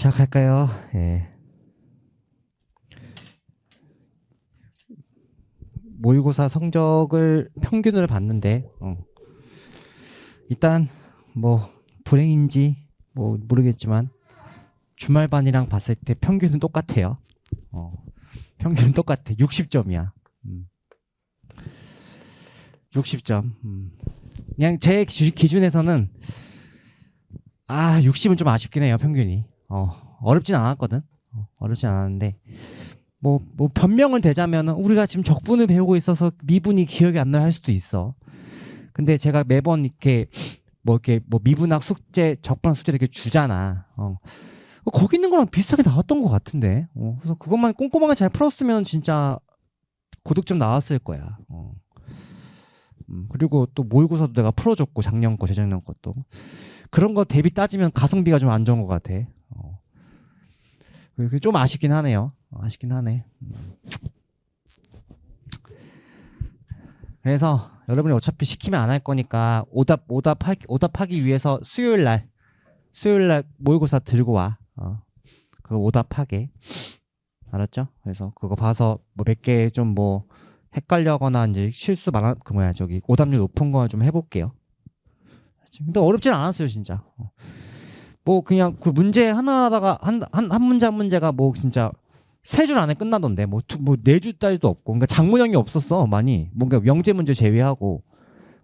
시작할까요? 예. 모의고사 성적을 평균을 봤는데 일단 뭐 불행인지 뭐 모르겠지만 주말반이랑 봤을 때 평균은 똑같아요. 평균은 똑같아. 60점이야. 60점. 그냥 제 기준에서는 60은 좀 아쉽긴 해요. 평균이. 어렵진 않았거든. 어렵진 않았는데 뭐 변명을 대자면 우리가 지금 적분을 배우고 있어서 미분이 기억이 안 나야 할 수도 있어. 근데 제가 매번 이렇게 미분학 숙제, 적분학 숙제 이렇게 주잖아. 거기 있는 거랑 비슷하게 나왔던 것 같은데. 그래서 그것만 꼼꼼하게 잘 풀었으면 진짜 고득점 나왔을 거야. 그리고 또 모의고사도 내가 풀어줬고 작년 거, 재작년 것도 그런 거 대비 따지면 가성비가 좀 안 좋은 것 같아. 그게 좀 아쉽긴 하네요. 아쉽긴 하네. 그래서 여러분이 어차피 시키면 안 할 거니까 오답하기 위해서 수요일 날 모의고사 들고 와. 그거 오답하게. 알았죠? 그래서 그거 봐서 뭐 몇 개 좀 뭐 헷갈려거나 이제 실수 많아 오답률 높은 거 좀 해볼게요. 근데 어렵진 않았어요, 진짜. 뭐 그냥 그 문제 하나다가 한 문제 한 문제가 뭐 진짜 3줄 안에 끝나던데 뭐 4줄짜리도 없고 그러니까 작문형이 없었어 많이 뭔가 명제 문제 제외하고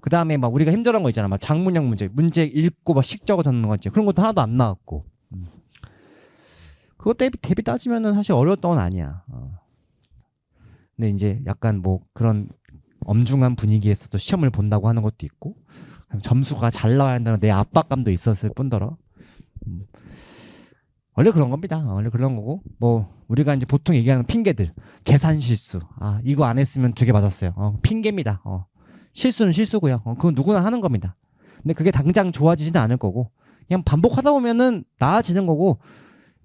그 다음에 막 우리가 힘들어한 거 있잖아 막 작문형 문제 읽고 막 식 적어 적는 거 있지 그런 것도 하나도 안 나왔고 그거 대비 따지면은 사실 어려웠던 건 아니야. 근데 이제 약간 뭐 그런 엄중한 분위기에서도 시험을 본다고 하는 것도 있고 점수가 잘 나와야 한다는 내 압박감도 있었을 뿐더러 원래 그런 겁니다. 원래 그런 거고 뭐 우리가 이제 보통 얘기하는 핑계들 계산 실수 이거 안 했으면 2개 맞았어요. 핑계입니다. 실수는 실수고요. 그건 누구나 하는 겁니다. 근데 그게 당장 좋아지지는 않을 거고 그냥 반복하다 보면은 나아지는 거고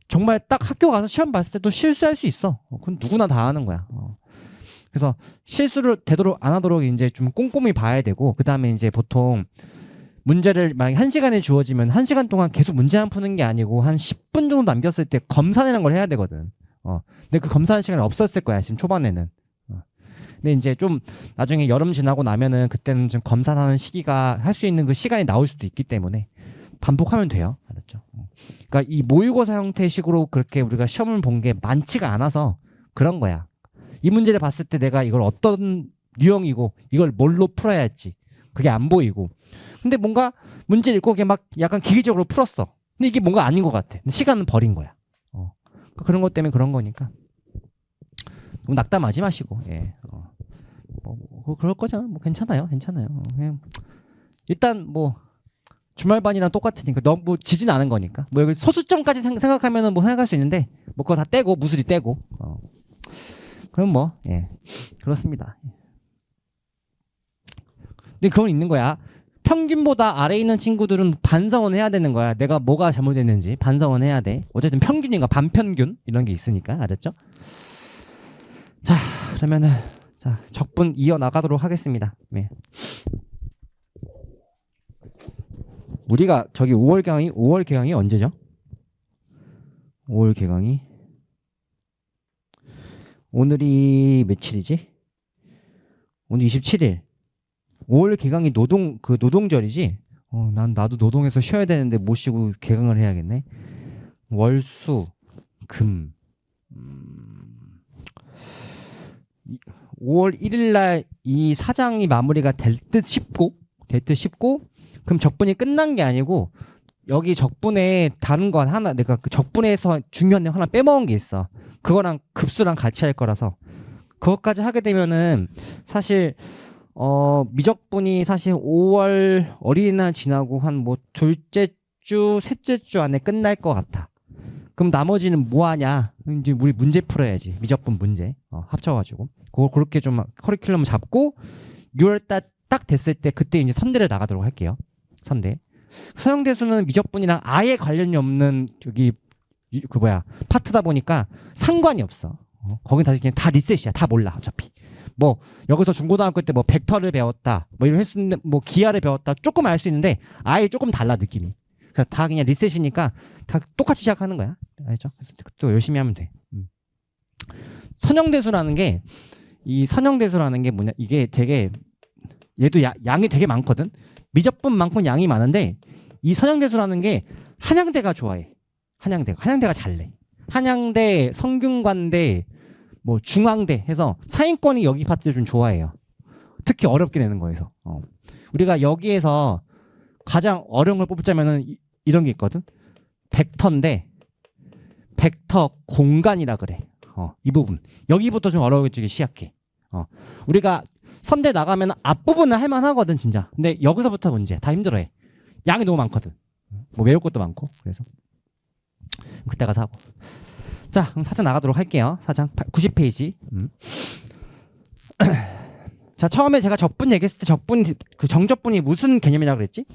정말 딱 학교 가서 시험 봤을 때도 실수할 수 있어. 그건 누구나 다 하는 거야. 그래서 실수를 되도록 안 하도록 이제 좀 꼼꼼히 봐야 되고 그 다음에 이제 보통 문제를 만약 1시간에 주어지면 1시간 동안 계속 문제만 푸는 게 아니고 한 10분 정도 남겼을 때 검사내는 걸 해야 되거든. 근데 그 검사하는 시간이 없었을 거야 지금 초반에는. 근데 이제 좀 나중에 여름 지나고 나면은 그때는 좀 검사하는 시기가 할 수 있는 그 시간이 나올 수도 있기 때문에 반복하면 돼요. 알았죠? 그러니까 이 모의고사 형태식으로 그렇게 우리가 시험을 본 게 많지가 않아서 그런 거야. 이 문제를 봤을 때 내가 이걸 어떤 유형이고 이걸 뭘로 풀어야 할지 그게 안 보이고 근데 뭔가 문제 읽고 그게 막 약간 기계적으로 풀었어. 근데 이게 뭔가 아닌 것 같아. 시간은 버린 거야. 그런 것 때문에 그런 거니까 너무 낙담하지 마시고 뭐 그럴 거잖아. 뭐 괜찮아요. 그냥 일단 뭐 주말반이랑 똑같으니까 너무 지진 않은 거니까 뭐 여기 소수점까지 생각하면은 뭐 생각할 수 있는데 뭐 그거 다 떼고 무수리 떼고 그럼 뭐 그렇습니다. 근데 그건 있는 거야. 평균보다 아래에 있는 친구들은 반성은 해야 되는 거야. 내가 뭐가 잘못됐는지 반성은 해야 돼. 어쨌든 평균인가 반평균 이런 게 있으니까 알았죠? 자 그러면은 적분 이어나가도록 하겠습니다. 우리가 저기 5월 개강이 언제죠? 5월 개강이 오늘이 며칠이지? 오늘 27일. 5월 개강이 노동절이지? 나도 노동해서 쉬어야 되는데 못 쉬고 개강을 해야겠네. 월수 금 5월 1일 날 이 사장이 마무리가 될 듯 싶고 그럼 적분이 끝난 게 아니고 여기 적분에 다른 거 하나 내가 그 적분에서 중요한 거 하나 빼먹은 게 있어. 그거랑 급수랑 같이 할 거라서 그것까지 하게 되면은 사실 미적분이 사실 5월 어린이날 지나고 한 뭐 둘째 주, 셋째 주 안에 끝날 것 같아. 그럼 나머지는 뭐 하냐? 이제 우리 문제 풀어야지. 미적분 문제 합쳐가지고 그렇게 좀 커리큘럼 잡고 6월달 딱 됐을 때 그때 이제 선대를 나가도록 할게요. 선대. 서영대수는 미적분이랑 아예 관련이 없는 파트다 보니까 상관이 없어. 거긴 다시 그냥 다 리셋이야. 다 몰라 어차피. 뭐 여기서 중고등학교 때 뭐 벡터를 배웠다 뭐 이런 했었는데 뭐 기하를 배웠다 조금 알 수 있는데 아예 조금 달라 느낌이. 그래서 다 그냥 리셋이니까 다 똑같이 시작하는 거야. 알죠? 그래서 또 열심히 하면 돼. 선형대수라는 게 이 선형대수라는 게 뭐냐? 이게 되게 얘도 양이 되게 많거든. 미적분만큼 양이 많은데 이 선형대수라는 게 한양대가 좋아해. 한양대가 잘 내. 한양대, 성균관대, 뭐 중앙대 해서 상위권이 여기 파트를 좀 좋아해요. 특히 어렵게 내는 거에서. 우리가 여기에서 가장 어려운 걸 뽑자면은 이런 게 있거든. 벡터인데 벡터 공간이라 그래. 이 부분. 여기부터 좀 어려워지기 시작해. 우리가 선대 나가면 앞부분은 할만하거든 진짜. 근데 여기서부터 문제야. 다 힘들어해. 양이 너무 많거든. 뭐 외울 것도 많고. 그래서 그때 가서 하고. 자, 그럼 4장 나가도록 할게요. 4장 90페이지. 자, 처음에 제가 적분 얘기했을 때 그 정적분이 무슨 개념이라고 그랬지?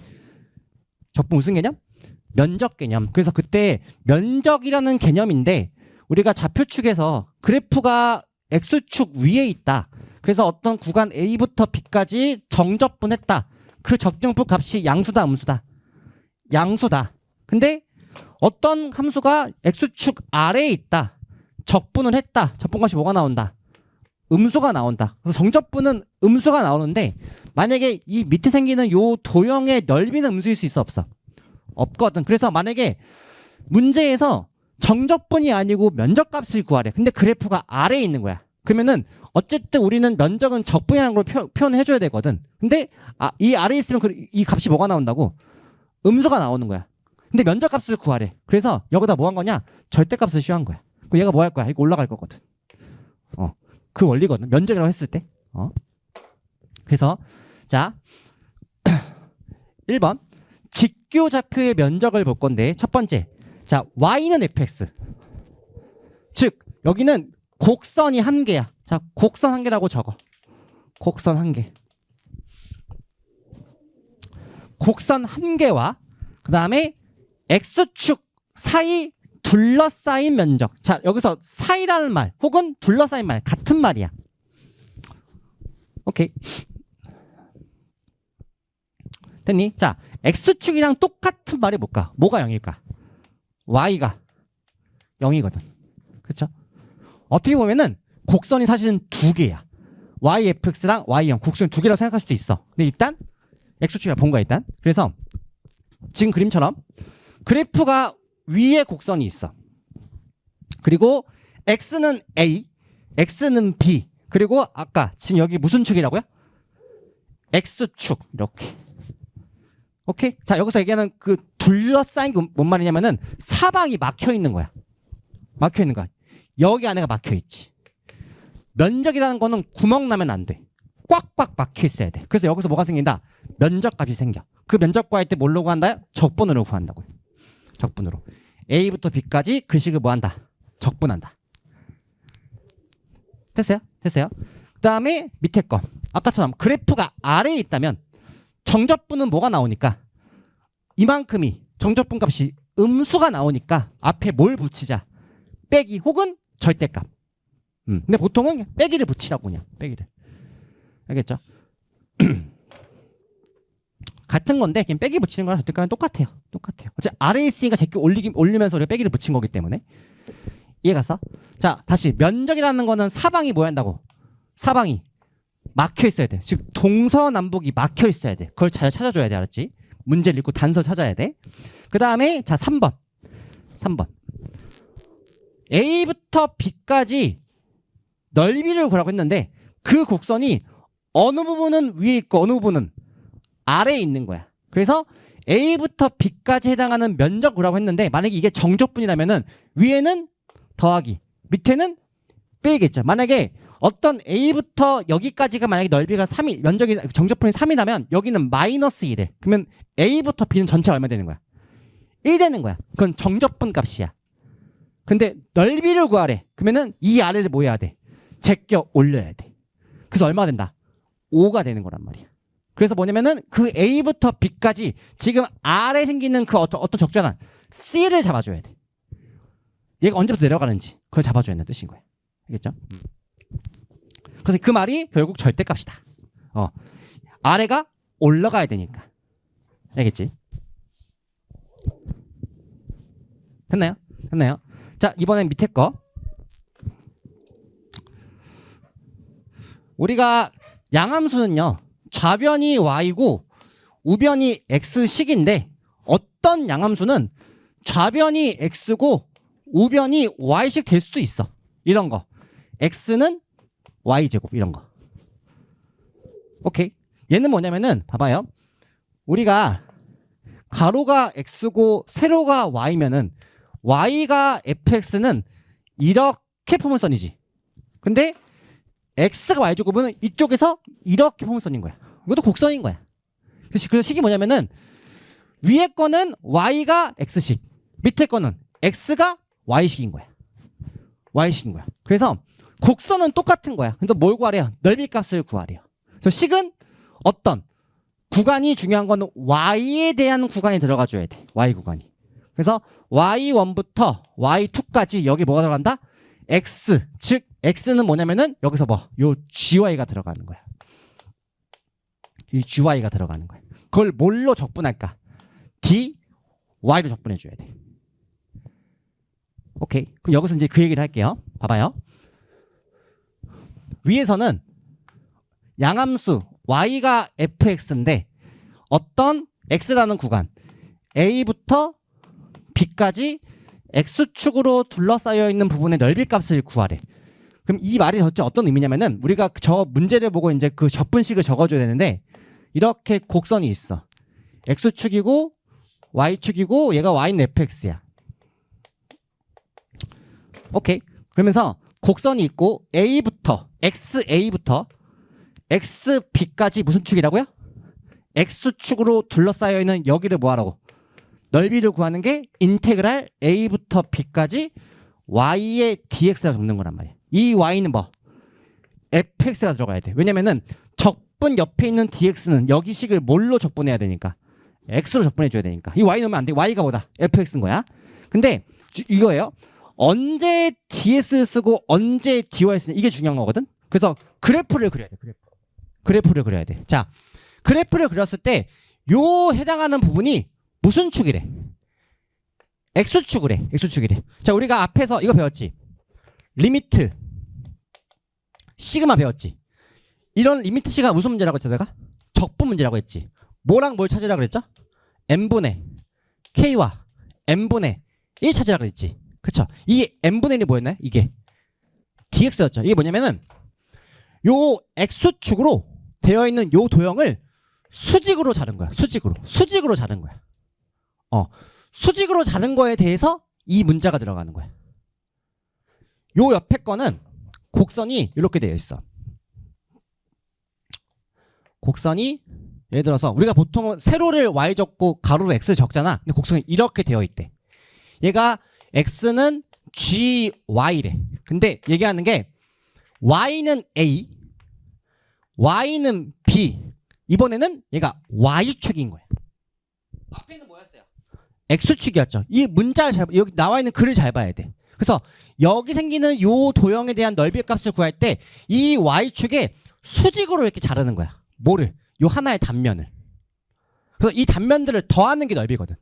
적분 무슨 개념? 면적 개념. 그래서 그때 면적이라는 개념인데 우리가 좌표축에서 그래프가 X축 위에 있다. 그래서 어떤 구간 A부터 B까지 정적분했다. 그 적정부 값이 양수다, 음수다? 양수다. 근데 어떤 함수가 X축 아래에 있다. 적분을 했다. 적분값이 뭐가 나온다? 음수가 나온다. 그래서 정적분은 음수가 나오는데 만약에 이 밑에 생기는 요 도형의 넓이는 음수일 수 있어, 없어? 없거든. 그래서 만약에 문제에서 정적분이 아니고 면적값을 구하래. 근데 그래프가 아래에 있는 거야. 그러면은 어쨌든 우리는 면적은 적분이라는 걸 표현해줘야 되거든. 근데 이 아래에 있으면 이 값이 뭐가 나온다고? 음수가 나오는 거야. 근데 면적값을 구하래. 그래서 여기다 뭐 한 거냐? 절대값을 씌운 거야. 그럼 얘가 뭐 할 거야? 이거 올라갈 거거든. 그 원리거든. 면적이라고 했을 때. 그래서 자 1번 직교 좌표의 면적을 볼 건데 첫 번째 자 y는 fx 즉 여기는 곡선이 한 개야. 자 곡선 한 개라고 적어. 곡선 한 개. 곡선 한 개와 그 다음에 x축 사이 둘러싸인 면적. 자 여기서 사이라는 말 혹은 둘러싸인 말 같은 말이야. 오케이. 됐니? 자 x축이랑 똑같은 말이 뭘까? 뭐가 0일까? y가 0이거든. 그렇죠? 어떻게 보면은 곡선이 사실은 두 개야. yfx랑 y0 곡선이 두 개라고 생각할 수도 있어. 근데 일단 x축이야 본 거야 일단. 그래서 지금 그림처럼 그래프가 위에 곡선이 있어. 그리고 x는 a, x는 b. 그리고 아까 지금 여기 무슨 축이라고요? x축 이렇게. 오케이? 자 여기서 얘기하는 그 둘러싸인 게 뭔 말이냐면은 사방이 막혀 있는 거야. 막혀 있는 거야. 여기 안에가 막혀 있지. 면적이라는 거는 구멍 나면 안 돼. 꽉꽉 막혀 있어야 돼. 그래서 여기서 뭐가 생긴다? 면적값이 생겨. 그 면적 구할 때 뭘로 구한다? 적분으로 구한다고요. 적분으로. A부터 B까지 그 식을 뭐 한다? 적분한다. 됐어요? 됐어요? 그 다음에 밑에 거. 아까처럼 그래프가 아래에 있다면 정적분은 뭐가 나오니까 이만큼이 정적분 값이 음수가 나오니까 앞에 뭘 붙이자? 빼기 혹은 절대값. 근데 보통은 빼기를 붙이라고 그냥 빼기를. 알겠죠? 같은 건데 그냥 빼기 붙이는 거랑 절대값은 똑같아요. 똑같아요. 어차피 아래에 있으니까 제끼 올리면서 우리가 빼기를 붙인 거기 때문에. 이해 갔어? 자 다시 면적이라는 거는 사방이 뭐 한다고? 사방이 막혀 있어야 돼. 즉 동서남북이 막혀 있어야 돼. 그걸 잘 찾아줘야 돼. 알았지? 문제를 읽고 단서 찾아야 돼. 그 다음에 자 3번 A부터 B까지 넓이를 구하라고 했는데 그 곡선이 어느 부분은 위에 있고 어느 부분은 아래에 있는 거야. 그래서 A부터 B까지 해당하는 면적 구하라고 했는데 만약에 이게 정적분이라면은 위에는 더하기 밑에는 빼겠죠. 만약에 어떤 A부터 여기까지가 만약에 넓이가 3이 면적이 정적분이 3이라면 여기는 마이너스 1에 그러면 A부터 B는 전체 얼마 되는 거야? 1 되는 거야. 그건 정적분 값이야. 근데 넓이를 구하래. 그러면은 이 아래를 뭐 해야 돼? 제껴 올려야 돼. 그래서 얼마가 된다? 5가 되는 거란 말이야. 그래서 뭐냐면은 그 A부터 B까지 지금 아래 생기는 그 어떤 적절한 C를 잡아줘야 돼. 얘가 언제부터 내려가는지 그걸 잡아줘야 한다는 뜻인 거야. 알겠죠? 그래서 그 말이 결국 절대값이다. 아래가 올라가야 되니까. 알겠지? 됐나요? 됐나요? 자, 이번엔 밑에 거. 우리가 양함수는요, 좌변이 y고 우변이 x식인데 어떤 양함수는 좌변이 x고 우변이 y식 될 수도 있어. 이런 거. x는 y제곱 이런 거. 오케이. 얘는 뭐냐면은 봐봐요. 우리가 가로가 x고 세로가 y면은 y가 fx는 이렇게 포물선이지. 근데 x가 y제곱은 이쪽에서 이렇게 포물선인 거야. 이것도 곡선인 거야. 그래서 식이 뭐냐면은 위에 거는 y가 x식, 밑에 거는 x가 y식인 거야. y식인 거야. 그래서 곡선은 똑같은 거야. 근데 뭘 구하래요? 넓이값을 구하래요. 그래서 식은 어떤 구간이 중요한 건 y에 대한 구간이 들어가 줘야 돼. y 구간이. 그래서 y1부터 y2까지 여기 뭐가 들어간다? x, 즉 x는 뭐냐면은 여기서 뭐 요 gy가 들어가는 거야. 이 gy가 들어가는 거야. 그걸 뭘로 적분할까? dy로 적분해 줘야 돼. 오케이. 그럼 여기서 이제 그 얘기를 할게요. 봐봐요. 위에서는 양함수 y가 fx인데 어떤 x라는 구간 a부터 b까지 x축으로 둘러싸여 있는 부분의 넓이값을 구하래. 그럼 이 말이 도대체 어떤 의미냐면은 우리가 저 문제를 보고 이제 그 접분식을 적어줘야 되는데 이렇게 곡선이 있어. x축이고 y축이고 얘가 y는 fx야. 오케이. 그러면서 곡선이 있고 a부터 xa부터 xb까지 무슨 축이라고요? x축으로 둘러싸여 있는 여기를 뭐하라고? 넓이를 구하는 게 인테그랄 a부터 b까지 y의 dx라 적는 거란 말이야. 이 y는 뭐? fx가 들어가야 돼. 왜냐면은 적분 옆에 있는 dx는 여기 식을 뭘로 적분해야 되니까 x로 적분해 줘야 되니까. 이 y 넣으면 안 돼. y가 뭐다? fx인 거야. 근데 이거예요. 언제 ds 쓰고 언제 dy 쓰는 이게 중요한 거거든. 그래서 그래프를 그려야 돼. 그래프를 그려야 돼. 자, 그래프를 그렸을 때 요 해당하는 부분이 무슨 축이래? x축이래. x축이래. 자, 우리가 앞에서 이거 배웠지. 리미트 시그마 배웠지. 이런 리미트 시그마 무슨 문제라고 했죠? 내가 적분 문제라고 했지. 뭐랑 뭘 찾으라고 그랬죠? n분의 k와 n분의 1 찾으라고 그랬지. 그쵸? 이 n분의 1이 뭐였나요? 이게 dx였죠. 이게 뭐냐면은 요 x축으로 되어 있는 요 도형을 수직으로 자른 거야. 수직으로 자른 거야. 수직으로 자른 거에 대해서 이 문자가 들어가는 거야. 요 옆에 거는 곡선이 이렇게 되어 있어. 곡선이 예를 들어서 우리가 보통은 세로를 y 적고 가로로 x 적잖아. 근데 곡선이 이렇게 되어 있대. 얘가 x는 gy래. 근데 얘기하는 게 y는 a, y는 b. 이번에는 얘가 y축인 거야. 앞에는 뭐였어요? x축이었죠. 이 문자를 여기 나와 있는 글을 잘 봐야 돼. 그래서 여기 생기는 요 도형에 대한 넓이값을 구할 때 이 y축에 수직으로 이렇게 자르는 거야. 뭐를? 요 하나의 단면을. 그래서 이 단면들을 더하는 게 넓이거든.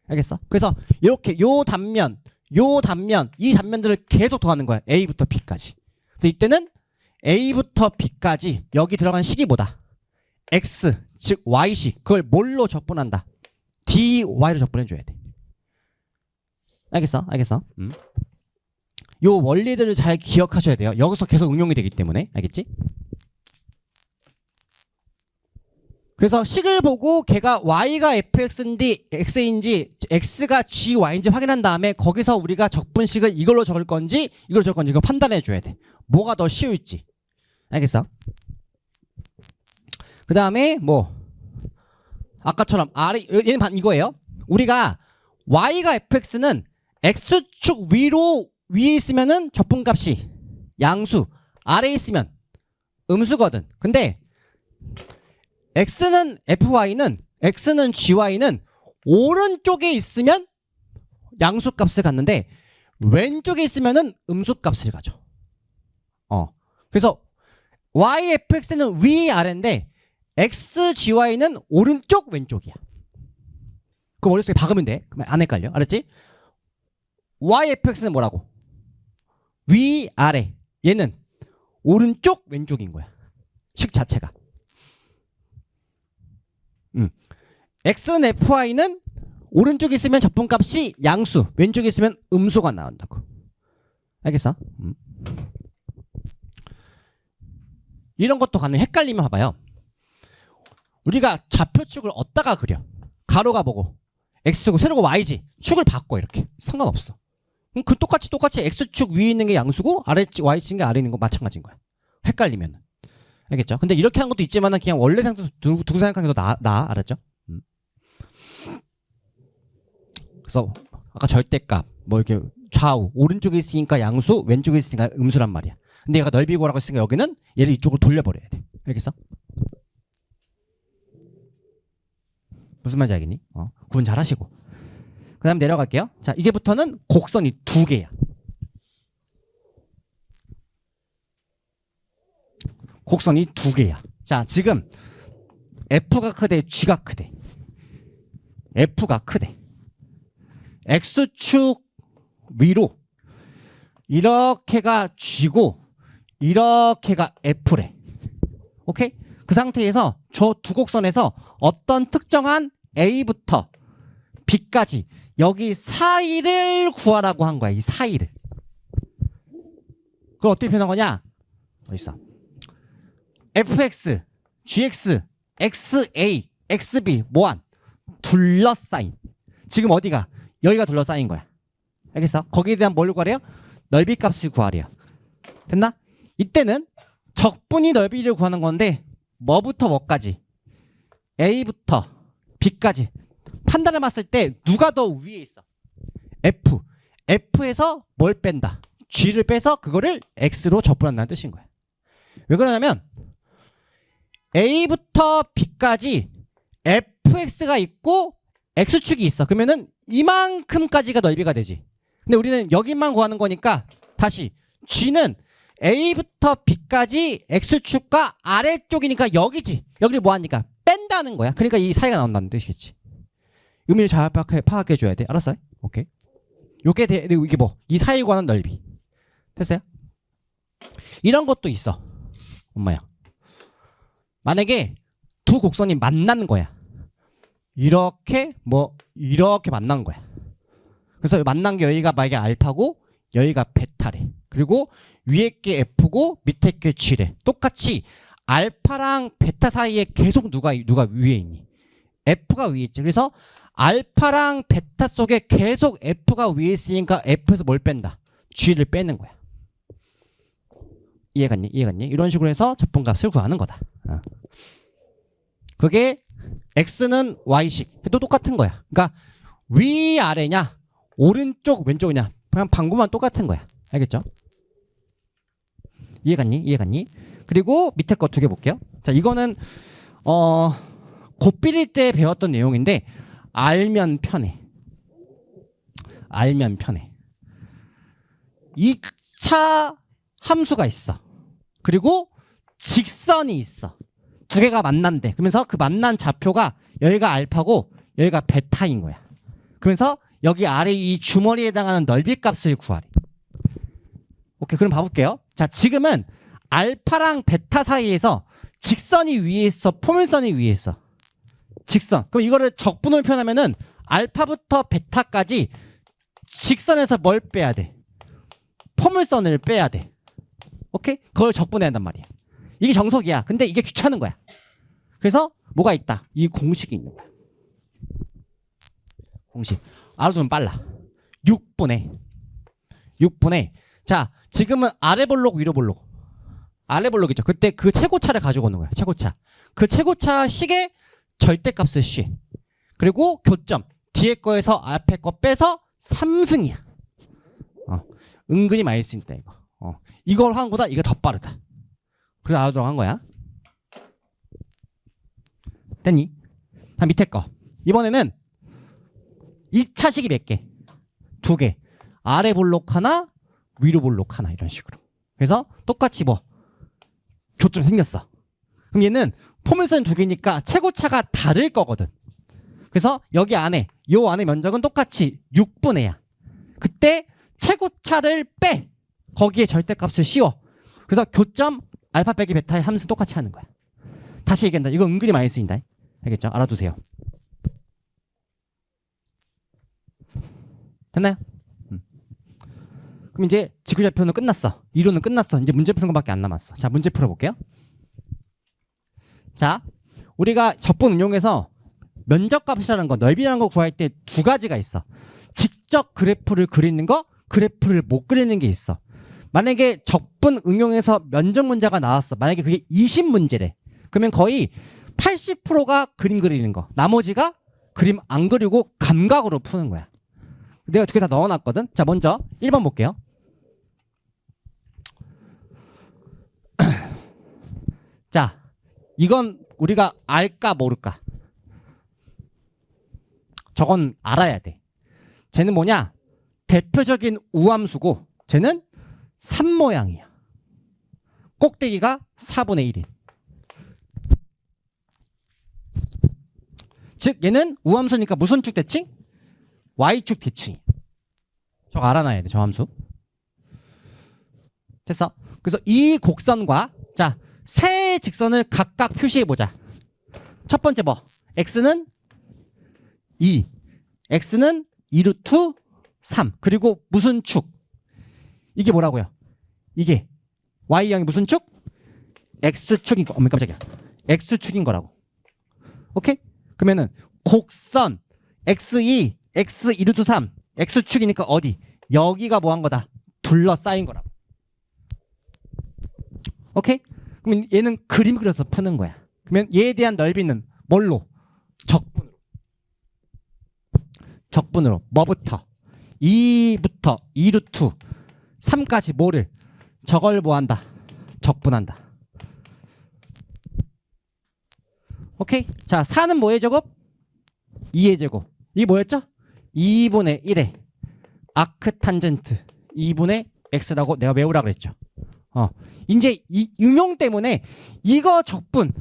알겠어? 그래서 이렇게 요 단면, 이 단면들을 계속 더하는 거야. a부터 b까지. 그래서 이때는 a부터 b까지 여기 들어간 식이 뭐다? x, 즉 y식. 그걸 뭘로 적분한다? dy로 적분해줘야 돼. 알겠어? 요 원리들을 잘 기억하셔야 돼요. 여기서 계속 응용이 되기 때문에. 알겠지? 그래서 식을 보고 걔가 y가 fx인지 x인지 x가 gy인지 확인한 다음에 거기서 우리가 적분식을 이걸로 적을 건지 이걸로 적을 건지 이거 판단해 줘야 돼. 뭐가 더 쉬울지. 알겠어? 그 다음에 뭐 아까처럼 얘는 이거예요. 우리가 y가 fx는 x축 위에 있으면은 적분값이 양수, 아래에 있으면 음수거든. 근데 x는 gy는 오른쪽에 있으면 양수값을 갖는데 왼쪽에 있으면은 음수값을 가져. 그래서 yfx는 위 아래인데 xgy는 오른쪽 왼쪽이야. 그 머릿속에 박으면 돼. 그러면 안 헷갈려. 알았지? yfx는 뭐라고? 위, 아래. 얘는 오른쪽, 왼쪽인 거야. 식 자체가. x는 fy는 오른쪽에 있으면 적분값이 양수, 왼쪽에 있으면 음수가 나온다고. 알겠어? 이런 것도 가능. 헷갈리면 봐봐요. 우리가 좌표축을 어디다가 그려? 가로가 뭐고? x고 세로가 y지. 축을 바꿔 이렇게. 상관없어. 그럼 그 똑같이 x축 위에 있는 게 양수고 y축 있는 게 아래에 있는 거 마찬가지인 거야. 헷갈리면. 알겠죠? 근데 이렇게 한 것도 있지만은 그냥 원래 상태 두고 생각하는 게 더 나아. 알았죠? 그래서 아까 절대값 뭐 이렇게 좌우 오른쪽에 있으니까 양수 왼쪽에 있으니까 음수란 말이야. 근데 얘가 넓이고라고 했으니까 여기는 얘를 이쪽으로 돌려버려야 돼. 알겠어? 무슨 말인지 알겠니? 구분 잘 하시고. 그 다음 내려갈게요. 자, 이제부터는 곡선이 두 개야. 곡선이 두 개야. 자, 지금 F가 크대, G가 크대. F가 크대. X축 위로 이렇게가 G고 이렇게가 F래. 오케이? 그 상태에서 저 두 곡선에서 어떤 특정한 A부터 B까지 여기 사이를 구하라고 한 거야. 이 사이를. 그걸 어떻게 표현한 거냐? 어디 있어? fx, gx, xa, xb 뭐한? 둘러싸인. 지금 어디가? 여기가 둘러싸인 거야. 알겠어? 거기에 대한 뭘 구하래요? 넓이 값을 구하래요. 됐나? 이때는 적분이 넓이를 구하는 건데 뭐부터 뭐까지? A부터 B까지 판단을 봤을 때 누가 더 위에 있어? F. F에서 뭘 뺀다? G를 빼서 그거를 X로 적분한다는 뜻인 거야. 왜 그러냐면 A부터 B까지 fx가 있고 x축이 있어. 그러면은 이만큼까지가 넓이가 되지. 근데 우리는 여기만 구하는 거니까 다시 g는 A부터 B까지 x축과 아래쪽이니까 여기지. 여기를 뭐 하니까 뺀다는 거야. 그러니까 이 사이가 나온다는 뜻이겠지. 의미를 잘 파악해 줘야 돼. 알았어요? 오케이. 이게 뭐? 이 사이에 관한 넓이. 됐어요? 이런 것도 있어. 엄마야. 만약에 두 곡선이 만나는 거야. 이렇게 만난 거야. 그래서 만난 게 여기가 만약에 알파고 여기가 베타래. 그리고 위에 게 F고 밑에 게 G래. 똑같이 알파랑 베타 사이에 계속 누가 위에 있니? F가 위에 있지. 그래서 알파랑 베타 속에 계속 F가 위에 있으니까 F에서 뭘 뺀다? G를 빼는 거야. 이해갔니? 이런 식으로 해서 적분값을 구하는 거다. 그게 X는 Y식 해도 똑같은 거야. 그러니까 위아래냐 오른쪽 왼쪽이냐 그냥 방법만 똑같은 거야. 알겠죠? 이해갔니? 그리고 밑에 거 두 개 볼게요. 자, 이거는 곱비릴 때 배웠던 내용인데 알면 편해. 2차 함수가 있어. 그리고 직선이 있어. 두 개가 만난대. 그러면서 그 만난 좌표가 여기가 알파고 여기가 베타인 거야. 그러면서 여기 아래 이 주머니에 해당하는 넓이 값을 구하래. 오케이, 그럼 봐볼게요. 자, 지금은 알파랑 베타 사이에서 직선이 위에 있어, 포물선이 위에 있어. 직선. 그럼 이거를 적분으로 표현하면은 알파부터 베타까지 직선에서 뭘 빼야 돼? 포물선을 빼야 돼. 오케이? 그걸 적분해야 한단 말이야. 이게 정석이야. 근데 이게 귀찮은 거야. 그래서 뭐가 있다? 이 공식이 있는 거야. 공식. 알아두면 빨라. 6분의. 자, 지금은 아래 볼록 위로 볼록. 아래 볼록이죠. 그때 그 최고차를 가지고 오는 거야. 최고차. 그 최고차 식의 절대값을 쉬. 그리고 교점. 뒤에 거에서 앞에 거 빼서 3승이야. 은근히 많이 쓰니까 이거. 이걸 하는 거보다 이게 더 빠르다. 그래서 알아두라고 한 거야. 됐니? 자, 밑에 거. 이번에는 2차식이 몇 개? 2개. 아래 볼록 하나, 위로 볼록 하나 이런 식으로. 그래서 똑같이 뭐 교점이 생겼어. 그럼 얘는 포물선 2개니까 최고차가 다를 거거든. 그래서 여기 안에 요 안에 면적은 똑같이 6분의 1야. 그때 최고차를 빼. 거기에 절대값을 씌워. 그래서 교점 알파 빼기 베타의 함수 똑같이 하는 거야. 다시 얘기한다. 이거 은근히 많이 쓰인다. 알겠죠? 알아두세요. 됐나요? 그럼 이제 지구좌표는 끝났어. 이론은 끝났어. 이제 문제 푸는 것밖에 안 남았어. 자, 문제 풀어볼게요. 자, 우리가 적분 응용해서 면적값이라는 거, 넓이라는 거 구할 때 두 가지가 있어. 직접 그래프를 그리는 거, 그래프를 못 그리는 게 있어. 만약에 적분 응용해서 면적 문제가 나왔어. 만약에 그게 20문제래. 그러면 거의 80%가 그림 그리는 거. 나머지가 그림 안 그리고 감각으로 푸는 거야. 내가 두 개 다 넣어놨거든. 자, 먼저 1번 볼게요. 자, 이건 우리가 알까 모를까? 저건 알아야 돼. 쟤는 뭐냐? 대표적인 우함수고 쟤는 3 모양이야. 꼭대기가 4분의 1인. 즉 얘는 우함수니까 무슨 축 대칭? Y축 대칭. 저거 알아놔야 돼. 저 함수. 됐어. 그래서 이 곡선과 자, 세 직선을 각각 표시해보자. 첫 번째 뭐? X는 2, X는 2루트 3. 그리고 무슨 축? 이게 뭐라고요? 이게 Y형이 무슨 축? X축인 거. 깜짝이야. X축인 거라고. 오케이? 그러면은 곡선 X2, X2루트 3, X축이니까 어디? 여기가 뭐 한 거다? 둘러싸인 거라고. 오케이? 그러면 얘는 그림 그려서 푸는 거야. 그러면 얘에 대한 넓이는 뭘로? 적분으로. 적분으로. 뭐부터? 2부터 2루트 3까지 뭐를? 저걸 뭐 한다? 적분한다. 오케이? 자, 4는 뭐의 제곱? 2의 제곱. 이게 뭐였죠? 2분의 1의 아크탄젠트 2분의 x라고 내가 외우라 그랬죠. 이제 이 응용 때문에 이거 적분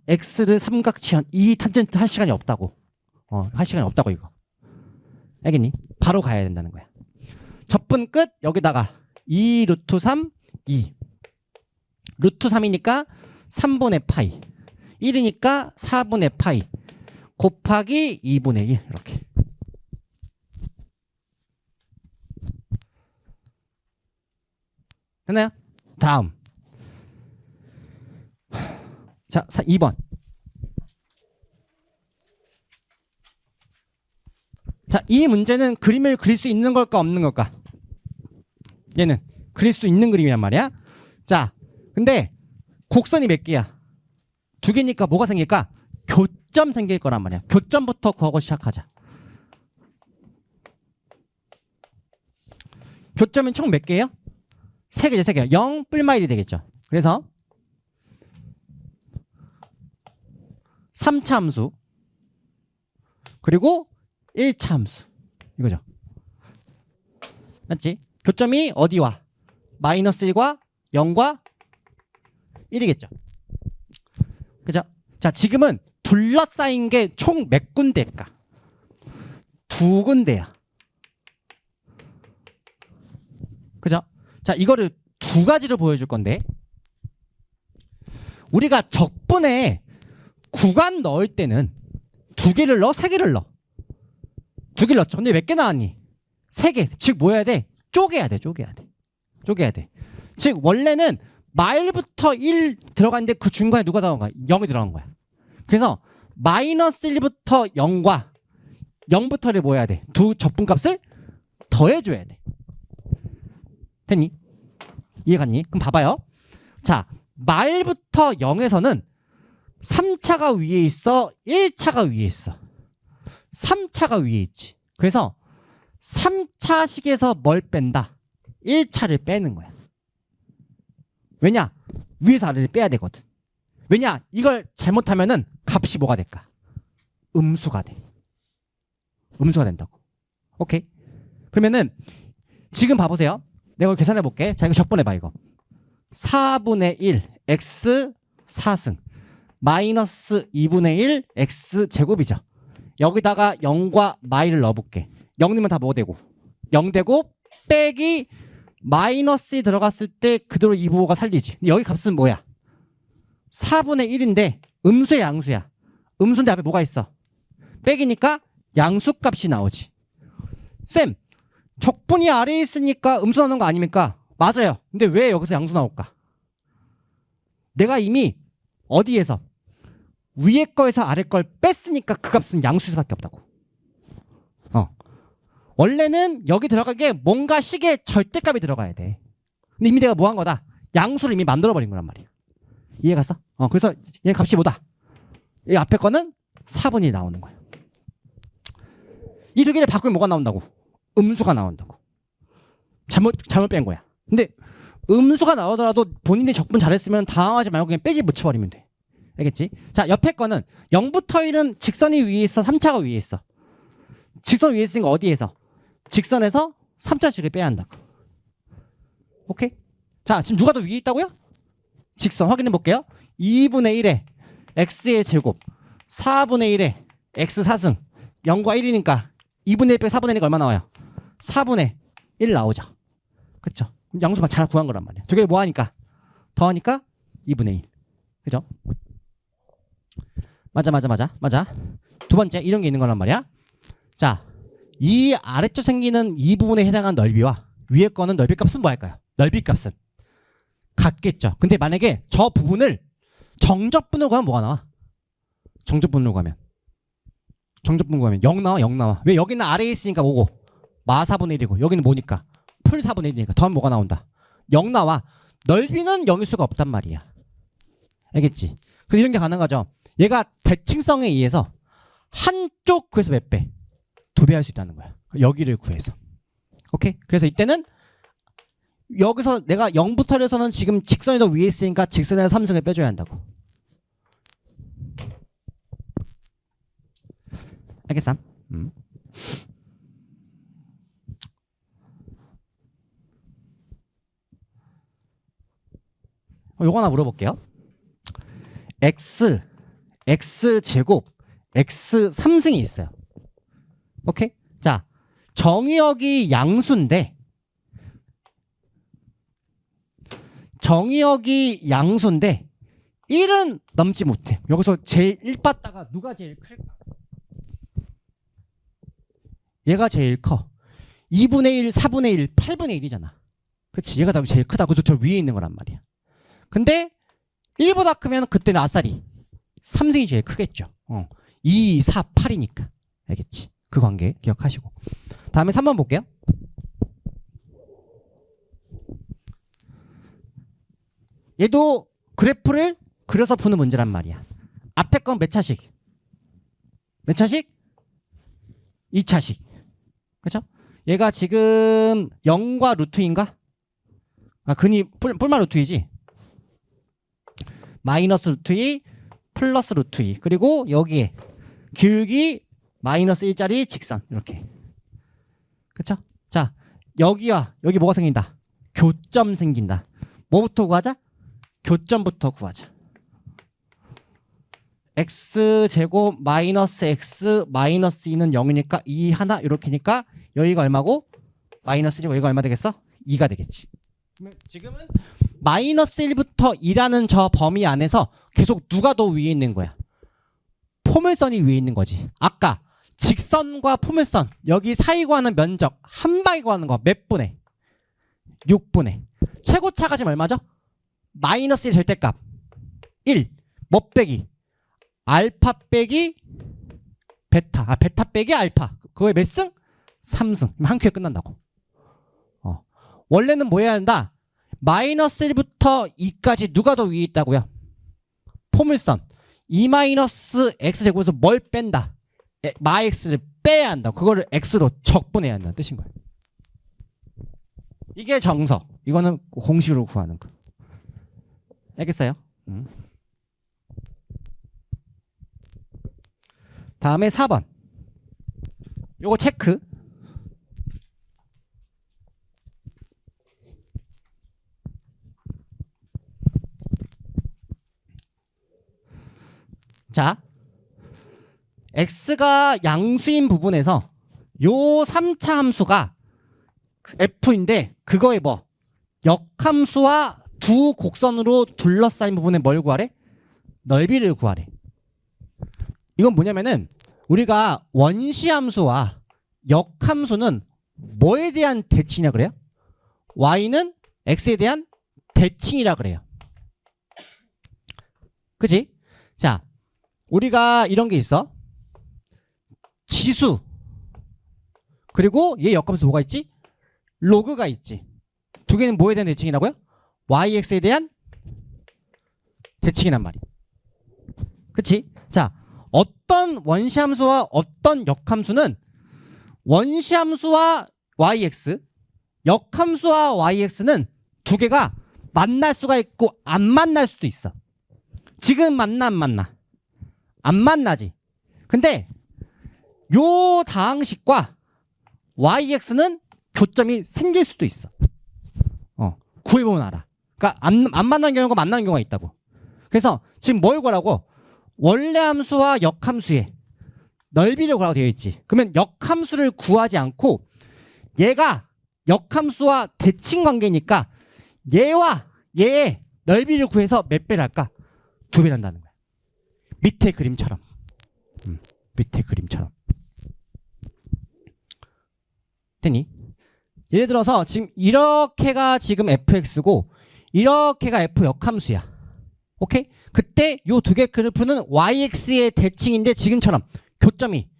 x를 삼각지연 이 탄젠트 할 시간이 없다고. 할 시간이 없다고 이거. 알겠니? 바로 가야 된다는 거야. 적분 끝 여기다가 2 루트 3 2 루트 3이니까 3분의 파이 1이니까 4분의 파이 곱하기 2분의 1 이렇게. 됐나요? 다음. 자, 2번. 자, 이 문제는 그림을 그릴 수 있는 걸까 없는 걸까? 얘는 그릴 수 있는 그림이란 말이야. 자, 근데 곡선이 몇 개야? 2개니까 뭐가 생길까? 교점 생길 거란 말이야. 교점부터 구하고 시작하자. 교점은 총 몇 개예요? 3개죠, 3개. 0 뿔마일이 되겠죠. 그래서 3차 함수 그리고 1차 함수 이거죠. 맞지? 교점이 어디와? 마이너스 1과 0과 1이겠죠. 그죠? 자, 지금은 둘러싸인 게 총 몇 군데일까? 2군데야. 그죠? 자, 이거를 두 가지로 보여줄 건데 우리가 적분에 구간 넣을 때는 2개를 넣어? 3개를 넣어? 2개를 넣었죠. 근데 몇 개 나왔니? 3개. 즉 뭐 해야 돼? 쪼개야 돼. 쪼개야 돼. 쪼개야 돼. 즉 원래는 마일부터 1 들어갔는데 그 중간에 누가 들어간 거야? 0이 들어간 거야. 그래서 마이너스 1부터 0과 0부터를 뭐 해야 돼? 두 적분값을 더해줘야 돼. 됐니? 이해갔니? 그럼 봐봐요. 자, 마일부터 0에서는 3차가 위에 있어? 1차가 위에 있어? 3차가 위에 있지. 그래서 3차식에서 뭘 뺀다? 1차를 빼는 거야. 왜냐? 위에서 아래를 빼야 되거든. 왜냐? 이걸 잘못하면은 값이 뭐가 될까? 음수가 돼. 음수가 된다고. 오케이? 그러면은 지금 봐보세요. 내가 이걸 계산해 볼게. 자, 이거 적분해봐 이거. 4분의 1 x 4승 마이너스 2분의 1 x 제곱이죠. 여기다가 0과 마이를 넣어볼게. 0 넣으면 다 뭐 되고? 0 되고 빼기 마이너스에 들어갔을 때 그대로 이 부호가 살리지. 근데 여기 값은 뭐야? 4분의 1인데 음수야 양수야? 음수인데 앞에 뭐가 있어? 빼기니까 양수값이 나오지. 쌤, 적분이 아래에 있으니까 음수 나오는 거 아닙니까? 맞아요. 근데 왜 여기서 양수 나올까? 내가 이미 어디에서? 위에 거에서 아래 걸 뺐으니까 그 값은 양수일 수밖에 없다고. 원래는 여기 들어가게 뭔가 식의 절대값이 들어가야 돼. 근데 이미 내가 뭐 한 거다? 양수를 이미 만들어버린 거란 말이야. 이해 갔어? 그래서 얘 값이 뭐다? 이 앞에 거는 4분의 1 나오는 거야. 이 두 개를 바꾸면 뭐가 나온다고? 음수가 나온다고. 잘못 뺀 거야. 근데 음수가 나오더라도 본인이 적분 잘했으면 당황하지 말고 그냥 빼기 붙여버리면 돼. 알겠지? 자, 옆에 거는 0부터 1은 직선이 위에 있어, 3차가 위에 있어. 직선 위에 있으니까 어디에서? 직선에서 3차씩을 빼야 한다고. 오케이? 자, 지금 누가 더 위에 있다고요? 직선 확인해 볼게요. 2분의 1에 x의 제곱 4분의 1에 x 4승 0과 1이니까 2분의 1 빼기 4분의 1이 얼마 나와요? 4분의 1 나오죠. 그쵸? 양수 잘 구한 거란 말이야. 두 개 뭐 하니까? 더하니까 2분의 1. 그죠? 맞아. 두 번째 이런 게 있는 거란 말이야. 자, 이 아래쪽 생기는 이 부분에 해당한 넓이와 위에 거는 넓이 값은 뭐 할까요? 넓이 값은 같겠죠. 근데 만약에 저 부분을 정적분으로 가면 뭐가 나와? 정적분으로 가면 0 나와, 0 나와. 왜? 여기는 아래에 있으니까 뭐고? 마 4분의 1이고 여기는 뭐니까? 풀 4분의 1이니까 더하면 뭐가 나온다? 0 나와. 넓이는 0일 수가 없단 말이야. 알겠지? 그래서 이런 게 가능하죠. 얘가 대칭성에 의해서 한쪽 구해서 몇 배? 2배 할 수 있다는 거야. 여기를 구해서. 오케이? 그래서 이때는 여기서 내가 0부터 해서는 지금 직선이 더 위에 있으니까 직선에서 3승을 빼줘야 한다고. 알겠어? 요거 하나 물어볼게요. x 제곱 x 3승이 있어요. 오케이? 자, 정의역이 양수인데 1은 넘지 못해. 여기서 제일 1 받다가 누가 제일 클까? 얘가 제일 커. 2분의 1, 4분의 1, 8분의 1이잖아. 그치? 얘가 다 제일 크다. 그래서 저 위에 있는 거란 말이야. 근데 1보다 크면 그때는 아싸리 3승이 제일 크겠죠. 2, 4, 8이니까. 알겠지? 그 관계 기억하시고. 다음에 3번 볼게요. 얘도 그래프를 그려서 푸는 문제란 말이야. 앞에 건 몇 차식? 몇 차식? 2차식. 그쵸? 얘가 지금 0과 루트인가? 근이 뿔만 루트이지? 마이너스 루트 2 플러스 루트 2 그리고 여기에 길기 마이너스 1짜리 직선 이렇게. 그쵸? 자, 여기와 여기 뭐가 생긴다? 교점 생긴다. 뭐부터 구하자? 교점부터 구하자. x제곱 마이너스 x 마이너스 2는 0이니까 2 하나 이렇게니까 여기가 얼마고? 마이너스 1이고 여기가 얼마 되겠어? 2가 되겠지. 지금은 마이너스 1부터 2라는 저 범위 안에서 계속 누가 더 위에 있는 거야? 포물선이 위에 있는 거지. 아까 직선과 포물선 여기 사이 구하는 면적 한 방에 구하는 거 몇 분의? 6분의. 최고차가 지금 얼마죠? 마이너스 1 절대값 1. 뭐 빼기? 알파 빼기 베타. 베타 빼기 알파. 그거의 몇 승? 3승. 한 큐에 끝난다고. 원래는 뭐 해야 한다? 마이너스 1부터 2까지 누가 더 위에 있다고요? 포물선 2 마이너스 x 제곱에서 뭘 뺀다? 마 x를 빼야 한다. 그거를 x로 적분해야 한다는 뜻인 거예요. 이게 정석. 이거는 공식으로 구하는 거. 알겠어요? 다음에 4번. 요거 체크. 자, x가 양수인 부분에서 요 3차 함수가 F인데 그거에 뭐 역함수와 두 곡선으로 둘러싸인 부분에 뭘 구하래? 넓이를 구하래. 이건 뭐냐면은 우리가 원시함수와 역함수는 뭐에 대한 대칭이라 그래요? y는 x에 대한 대칭이라 그래요. 그치? 자, 우리가 이런 게 있어. 지수. 그리고 얘 역함수 뭐가 있지? 로그가 있지. 두 개는 뭐에 대한 대칭이라고요? yx에 대한 대칭이란 말이야. 그치? 자, 어떤 원시함수와 어떤 역함수는 원시함수와 yx, 역함수와 yx는 두 개가 만날 수가 있고 안 만날 수도 있어. 지금 만나 안 만나? 안 만나지. 근데 요 다항식과 yx는 교점이 생길 수도 있어. 구해보면 알아. 그러니까 안 만나는 경우가 만나는 경우가 있다고. 그래서 지금 뭘 구하라고? 원래 함수와 역함수의 넓이를 구하라고 되어 있지. 그러면 역함수를 구하지 않고 얘가 역함수와 대칭 관계니까 얘와 얘의 넓이를 구해서 몇 배를 할까? 2배를 한다는 거야. 밑에 그림처럼. 밑에 그림처럼. 됐니? 예를 들어서 지금 이렇게가 지금 fx고 이렇게가 f 역함수야. 오케이? 그때 요 두 개 그래프는 yx의 대칭인데 지금처럼 교점이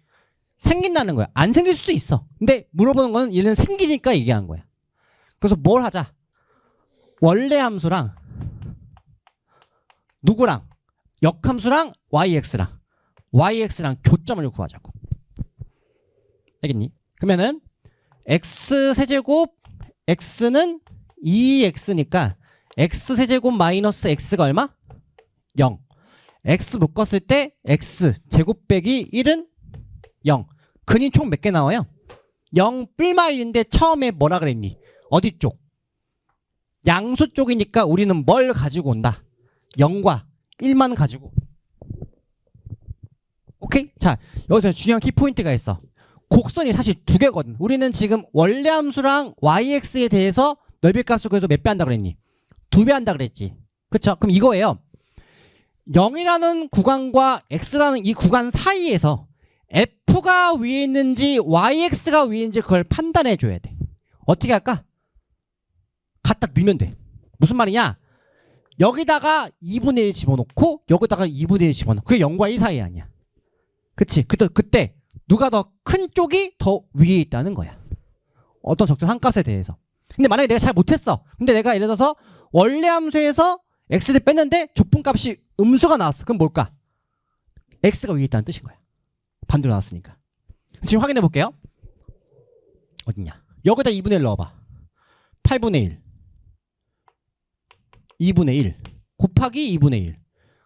생긴다는 거야. 안 생길 수도 있어. 근데 물어보는 거는 얘는 생기니까 얘기한 거야. 그래서 뭘 하자? 원래 함수랑 누구랑? 역함수랑 yx랑 교점을 구하자고. 알겠니? 그러면은 x세제곱 x는 2x니까 x세제곱 마이너스 x가 얼마? 0. x 묶었을 때 x 제곱 빼기 1은 0. 근이 총 몇 개 나와요? 0 뿔마 1인데 처음에 뭐라 그랬니? 어디 쪽? 양수 쪽이니까 우리는 뭘 가지고 온다? 0과 1만 가지고. 오케이? 자, 여기서 중요한 키포인트가 있어. 곡선이 사실 두 개거든. 우리는 지금 원래 함수랑 yx에 대해서 넓이값을 그래서 몇 배 한다 그랬니? 2배 한다 그랬지. 그쵸? 그럼 이거예요. 0이라는 구간과 x라는 이 구간 사이에서 f가 위에 있는지 yx가 위에 있는지 그걸 판단해 줘야 돼. 어떻게 할까? 갖다 넣으면 돼. 무슨 말이냐? 여기다가 2분의 1 집어넣고 여기다가 2분의 1 집어넣어. 그게 0과 1 사이 아니야. 그치? 그때 누가 더 큰 쪽이 더 위에 있다는 거야. 어떤 적정한 값에 대해서. 근데 만약에 내가 잘 못했어. 근데 내가 예를 들어서 원래 함수에서 x를 뺐는데 좁분값이 음수가 나왔어. 그럼 뭘까? x가 위에 있다는 뜻인 거야. 반대로 나왔으니까. 지금 확인해 볼게요. 어딨냐? 여기다 2분의 1 넣어봐. 8분의 1 2분의 1 곱하기 2분의 1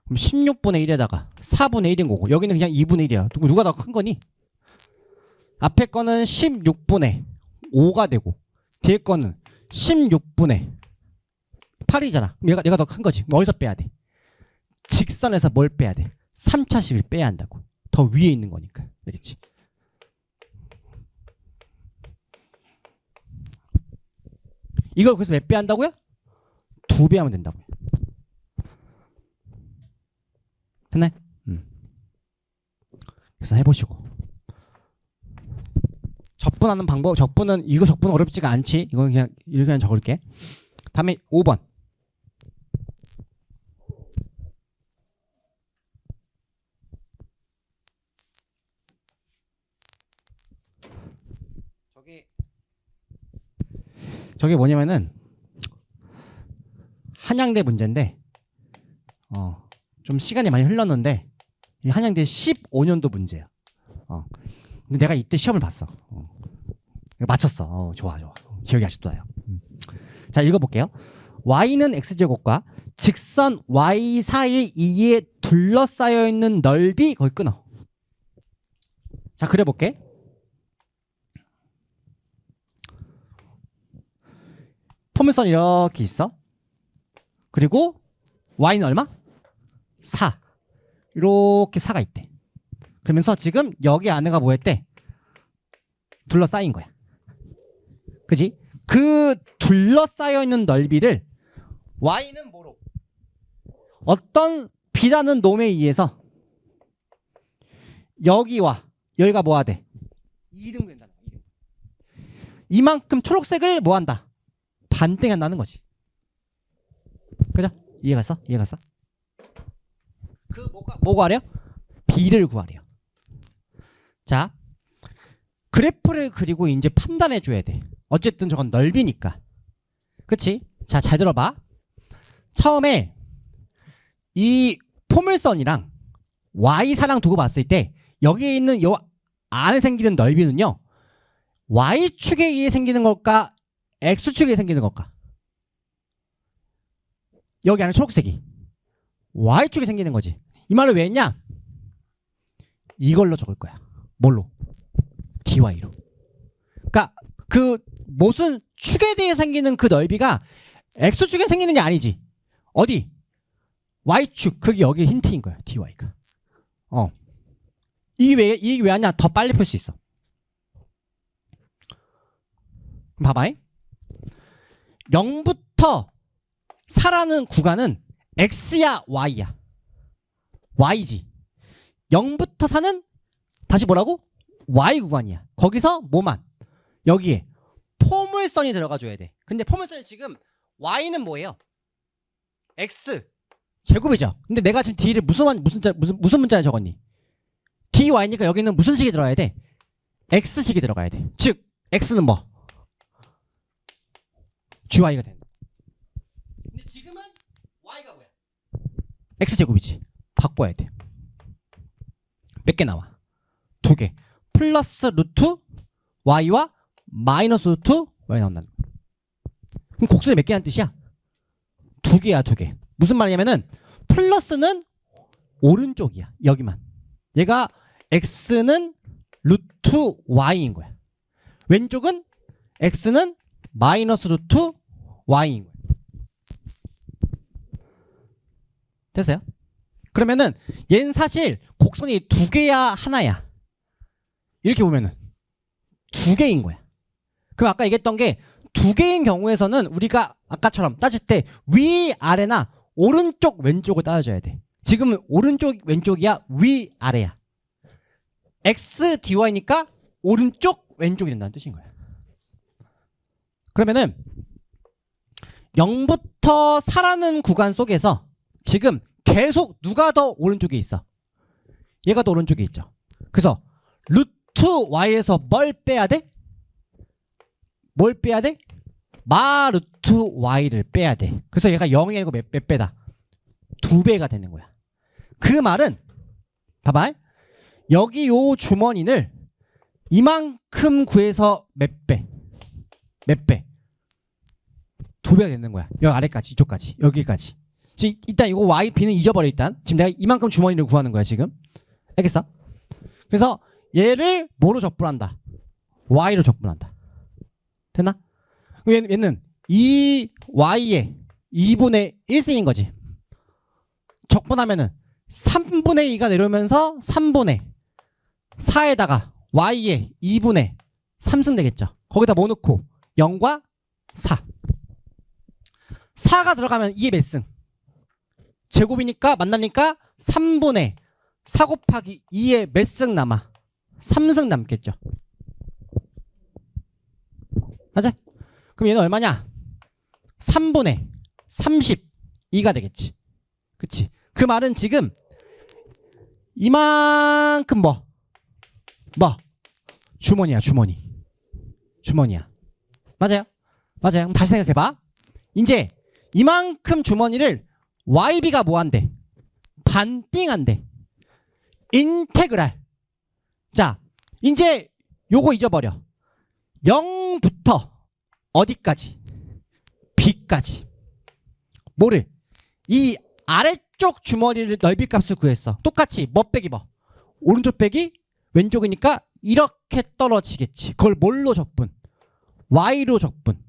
그럼 16분의 1에다가 4분의 1인 거고 여기는 그냥 2분의 1이야. 누가 더 큰 거니? 앞에 거는 16분의 5가 되고 뒤에 거는 16분의 8이잖아. 그럼 얘가 더 큰 거지. 어디서 빼야 돼? 직선에서 뭘 빼야 돼? 3차식을 빼야 한다고. 더 위에 있는 거니까. 알겠지? 이걸 그래서 몇 배 한다고요? 2배 하면 된다고요. 됐나요? 그래서 해보시고. 적분하는 방법, 이거 적분 어렵지가 않지. 이건 그냥 이렇게 그냥 적을게. 다음에 5번. 저게 뭐냐면은 한양대 문제인데 좀 시간이 많이 흘렀는데 이 한양대 15년도 문제야. 근데 내가 이때 시험을 봤어. 맞췄어. 좋아. 기억이 아직도 나요. 자, 읽어볼게요. y는 x제곱과 직선 y 사이 2에 둘러싸여 있는 넓이 거기 끊어. 자, 그려볼게. 포물선 이렇게 있어. 그리고 y는 얼마? 4. 이렇게 4가 있대. 그러면서 지금 여기 안에가 뭐였대? 둘러싸인 거야. 그지? 그 둘러싸여 있는 넓이를 y는 뭐로? 어떤 b라는 놈에 의해서 여기와 여기가 뭐가 돼? 이등분된다. 이만큼 초록색을 뭐 한다? 반띵한다는 거지. 그죠? 이해갔어? 이해갔어? 그 뭐 구하래요? b를 구하래요. 자, 그래프를 그리고 이제 판단해 줘야 돼. 어쨌든 저건 넓이니까. 그치? 자, 잘 들어봐. 처음에 이 포물선이랑 y사랑 두고 봤을 때 여기에 있는 요 안에 생기는 넓이는요, y축에 의해 생기는 걸까? x축에 의해 생기는 걸까? 여기 안에 초록색이 y축에 생기는 거지. 이 말을 왜 했냐? 이걸로 적을 거야. 뭘로? dy로. 그러니까 그 무슨 축에 대해 생기는 그 넓이가 x축에 생기는 게 아니지. 어디? y축. 그게 여기 힌트인 거야. dy가. 이게 왜 하냐? 더 빨리 풀 수 있어. 봐봐. 0부터 4라는 구간은 x야 y야? y지. 0부터 4는 다시 뭐라고? y 구간이야. 거기서 뭐만? 여기에 포물선이 들어가 줘야 돼. 근데 포물선이 지금 y는 뭐예요? x 제곱이죠. 근데 내가 지금 d를 무슨 문자에 적었니? dy니까 여기는 무슨 식이 들어가야 돼? x식이 들어가야 돼. 즉 x는 뭐? gy가 된다. 근데 지금은 y가 뭐야? x제곱이지. 바꿔야 돼. 몇 개 나와? 2개. 플러스 루트 y와 마이너스 루트 y 나온다는 거야. 그럼 곡선이 몇 개라는 뜻이야? 2개야, 2개. 무슨 말이냐면은 플러스는 오른쪽이야. 여기만. 얘가 x는 루트 y인 거야. 왼쪽은 x는 마이너스 루트 y인 거야. 됐어요? 그러면은 얘는 사실 곡선이 2개야 하나야. 이렇게 보면은 2개인 거야. 그럼 아까 얘기했던 게 2개인 경우에서는 우리가 아까처럼 따질 때 위아래나 오른쪽 왼쪽을 따져야 돼. 지금은 오른쪽 왼쪽이야, 위아래야. x dy니까 오른쪽 왼쪽이 된다는 뜻인 거야. 그러면은 0부터 4라는 구간 속에서 지금 계속 누가 더 오른쪽에 있어? 얘가 더 오른쪽에 있죠. 그래서 루트 y에서 뭘 빼야 돼? 뭘 빼야 돼? 마 루트 y를 빼야 돼. 그래서 얘가 0이 아니고 몇 배다? 2배가 되는 거야. 그 말은 봐봐. 여기 요 주머니를 이만큼 구해서 몇 배? 몇 배? 2배가 되는 거야. 여기 아래까지, 이쪽까지, 여기까지. 지금 일단 이거 y, b는 잊어버려. 일단 지금 내가 이만큼 주머니를 구하는 거야 지금. 알겠어? 그래서 얘를 뭐로 적분한다? y로 적분한다. 됐나? 얘는 2y의 2분의 1승인 거지. 적분하면은 3분의 2가 내려오면서 3분의 4에다가 y의 2분의 3승 되겠죠. 거기다 뭐 넣고 0과 4. 4가 들어가면 2의 몇 승? 제곱이니까 만나니까 3분의 4 곱하기 2의 몇 승 남아? 3승 남겠죠. 맞아? 그럼 얘는 얼마냐? 3분의 32가 되겠지. 그치? 그 말은 지금 이만큼 뭐? 주머니야, 주머니. 주머니야. 맞아요? 맞아요. 그럼 다시 생각해봐. 이제 이만큼 주머니를 YB가 뭐 한대? 반띵한대. 인테그랄. 자, 이제 요거 잊어버려. 0부터 어디까지? B까지. 뭐를? 이 아래쪽 주머니를 넓이값을 구했어. 똑같이 뭐 빼기 뭐? 오른쪽 빼기 왼쪽이니까 이렇게 떨어지겠지. 그걸 뭘로 적분? Y로 적분.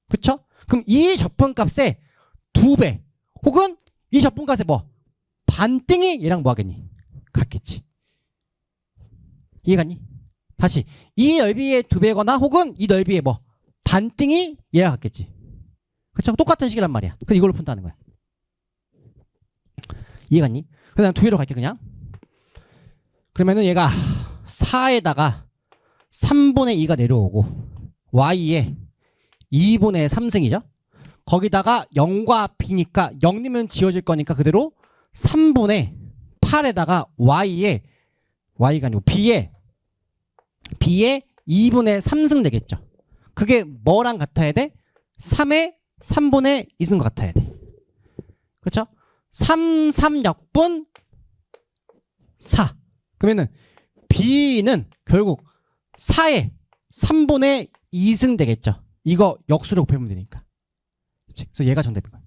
그쵸? 그럼 이 적분값의 2배 혹은 이 적분값의 뭐? 반띵이 얘랑 뭐 하겠니? 같겠지. 이해갔니? 다시 이 넓이의 2배거나 혹은 이 넓이의 뭐? 반띵이 얘랑 같겠지. 그렇죠? 똑같은 식이란 말이야. 그래서 이걸로 푼다는 거야. 이해갔니? 그냥 두 개로 갈게 그냥. 그러면은 얘가 4에다가 3분의 2가 내려오고 y에 2분의 3승이죠. 거기다가 0과 b니까 0이면 지워질 거니까 그대로 3분의 8에다가 y에 y가 아니고 b에 2분의 3승 되겠죠. 그게 뭐랑 같아야 돼? 3의 3분의 2승 같아야 돼. 그렇죠? 3, 3역분 4. 그러면은 b는 결국 4의 3분의 2승 되겠죠. 이거 역수로 곱해보면 되니까. 그치? 그래서 얘가 정답인 거야.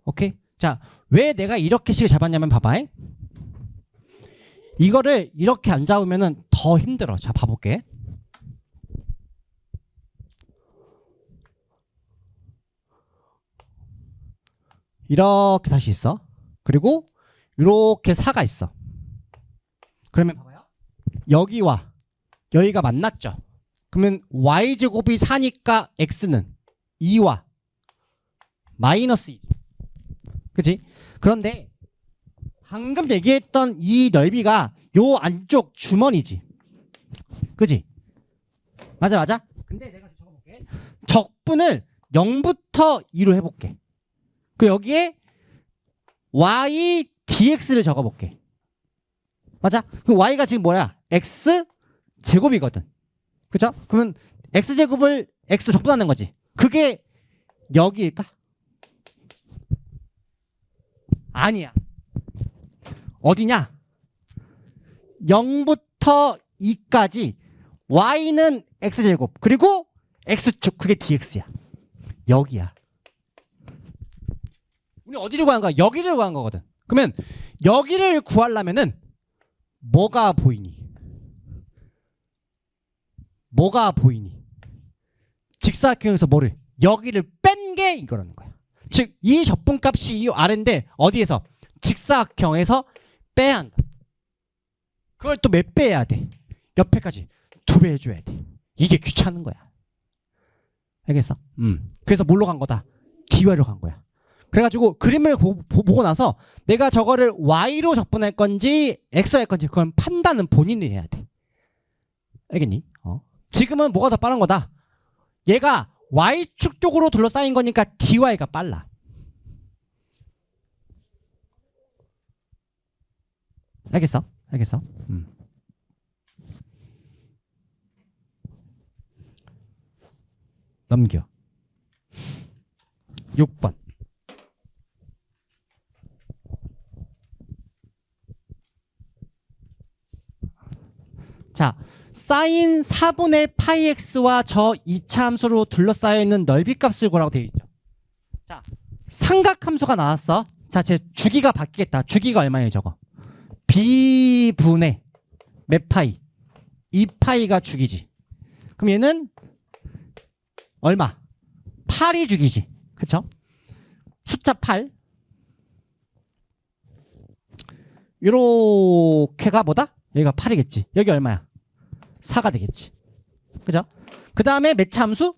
오케이? 자, 왜 내가 이렇게 식을 잡았냐면 봐봐. 이거를 이렇게 안 잡으면 더 힘들어. 자, 봐볼게. 이렇게 다시 있어. 그리고 이렇게 4가 있어. 그러면 봐봐요. 여기와 여기가 만났죠. 그러면 y제곱이 4니까 x는 2와 마이너스 2지. 그치? 그런데 방금 얘기했던 이 넓이가 요 안쪽 주머니지. 그치? 맞아. 근데 내가 적어볼게. 적분을 0부터 2로 해볼게. 그 여기에 y dx를 적어볼게. 맞아? 그 y가 지금 뭐야? x 제곱이거든. 그죠? 그러면 x 제곱을 x 적분하는 거지. 그게 여기일까? 아니야. 어디냐? 0부터 2까지 y는 x제곱 그리고 x축 그게 dx야. 여기야. 우리 어디를 구한 거야? 여기를 구한 거거든. 그러면 여기를 구하려면은 뭐가 보이니? 뭐가 보이니? 직사각형에서 뭐를? 여기를 뺀 게 이거라는 거야. 즉 이 적분값이 이 아래인데 어디에서? 직사각형에서 빼야 한다. 그걸 또 몇 배 해야 돼? 옆에까지 2배 해줘야 돼. 이게 귀찮은 거야. 알겠어? 그래서 뭘로 간 거다? dy로 간 거야. 그래가지고 그림을 보고 나서 내가 저거를 y로 적분할 건지 x로 할 건지 그건 판단은 본인이 해야 돼. 알겠니? 지금은 뭐가 더 빠른 거다? 얘가 y축 쪽으로 둘러싸인 거니까 dy가 빨라. 알겠어? 넘겨. 6번. 자, 사인 4분의 파이 x와 저 이차함수로 둘러싸여 있는 넓이값을 구하라고 되어 있죠. 자, 삼각함수가 나왔어. 자, 제 주기가 바뀌겠다. 주기가 얼마예요, 저거? b분의 몇 파이? 2파이가 주기지. 그럼 얘는 얼마? 8이 주기지. 그쵸? 숫자 8. 요렇게가 뭐다? 여기가 8이겠지. 여기 얼마야? 4가 되겠지. 그죠? 그 다음에 몇 차 함수?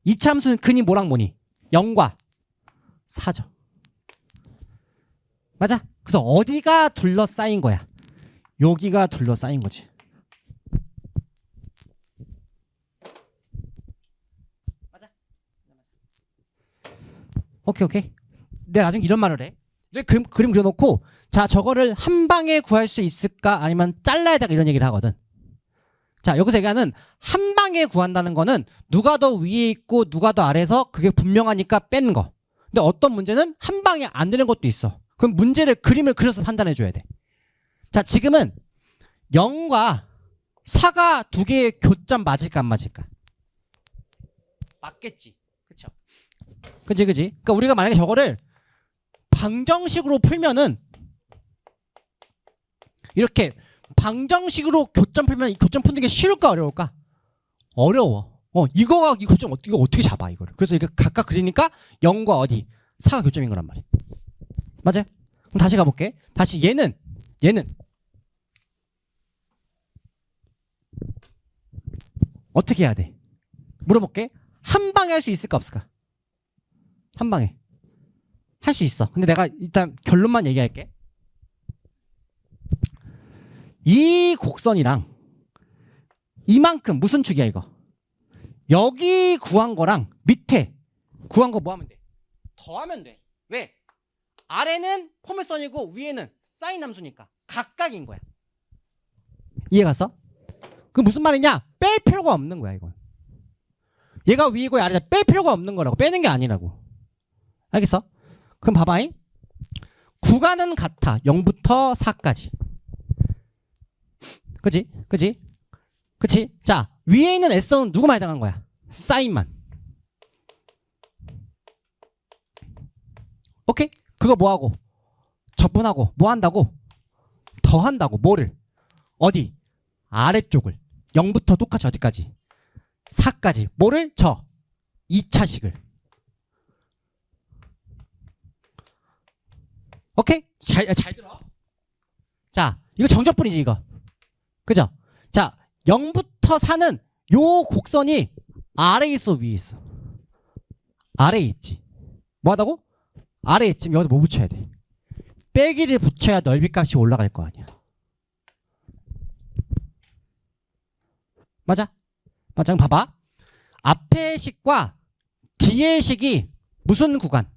2차 함수는 근이 뭐랑 뭐니? 0과 4죠. 맞아? 그래서 어디가 둘러싸인 거야? 여기가 둘러싸인 거지. 맞아? 오케이. 내가 나중에 이런 말을 해. 내 그림 그려놓고 자 저거를 한 방에 구할 수 있을까 아니면 잘라야 돼 이런 얘기를 하거든. 자 여기서 얘기하는 한 방에 구한다는 거는 누가 더 위에 있고 누가 더 아래에서 그게 분명하니까 뺀 거. 근데 어떤 문제는 한 방에 안 되는 것도 있어. 그럼 문제를 그림을 그려서 판단해 줘야 돼. 자 지금은 0과 4가 두 개의 교점 맞을까 안 맞을까? 맞겠지. 그쵸? 그치? 그러니까 우리가 만약에 저거를 방정식으로 풀면은 이렇게 방정식으로 교점 풀면 이 교점 푸는 게 쉬울까 어려울까? 어려워. 이 교점 어떻게 잡아 이거를? 그래서 이게 각각 그리니까 0과 어디 4가 교점인 거란 말이야. 맞아요? 그럼 다시 가볼게. 다시 얘는 어떻게 해야 돼? 물어볼게. 한 방에 할 수 있을까 없을까? 한 방에 할 수 있어. 근데 내가 일단 결론만 얘기할게. 이 곡선이랑 이만큼 무슨 축이야 이거? 여기 구한 거랑 밑에 구한 거 뭐 하면 돼? 더하면 돼. 왜? 아래는 포물선이고 위에는 사인 함수니까 각각인 거야. 이해갔어? 그 무슨 말이냐? 뺄 필요가 없는 거야 이건. 얘가 위이고 아래다 뺄 필요가 없는 거라고. 빼는 게 아니라고. 알겠어? 그럼 봐봐잉. 구간은 같아. 0부터 4까지. 그치? 그치? 그치? 자, 위에 있는 S는 누구만 해당한 거야? 사인만. 오케이? 그거 뭐하고? 적분하고 뭐 한다고? 더한다고. 뭐를? 어디? 아래쪽을. 0부터 똑같이 어디까지? 4까지. 뭐를? 2차식을. 오케이? 잘 들어. 자, 이거 정적분이지 이거. 그죠? 자, 0부터 4는 요 곡선이 아래에 있어 위에 있어? 아래에 있지. 뭐 하다고? 아래에 있지. 여기다 뭐 붙여야 돼? 빼기를 붙여야 넓이값이 올라갈 거 아니야. 맞아? 맞아. 그럼 봐봐. 앞의 식과 뒤의 식이 무슨 구간?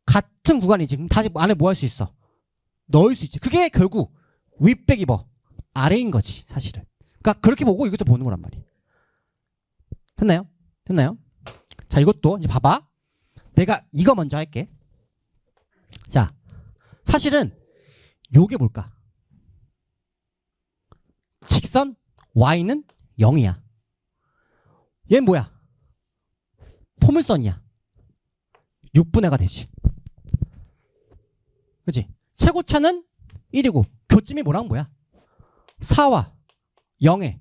같은 구간이지. 그럼 다시 안에 뭐 할 수 있어? 넣을 수 있지. 그게 결국 위 빼기 뭐? 아래인 거지 사실은. 그러니까 그렇게 보고 이것도 보는 거란 말이야. 됐나요? 됐나요? 자, 이것도 이제 봐봐. 내가 이거 먼저 할게. 자, 사실은 요게 뭘까? 직선 y는 0이야. 얘는 뭐야? 포물선이야. 6분의 가 되지. 그치? 최고차는 1이고 교점이 뭐랑 뭐야? 4와 0의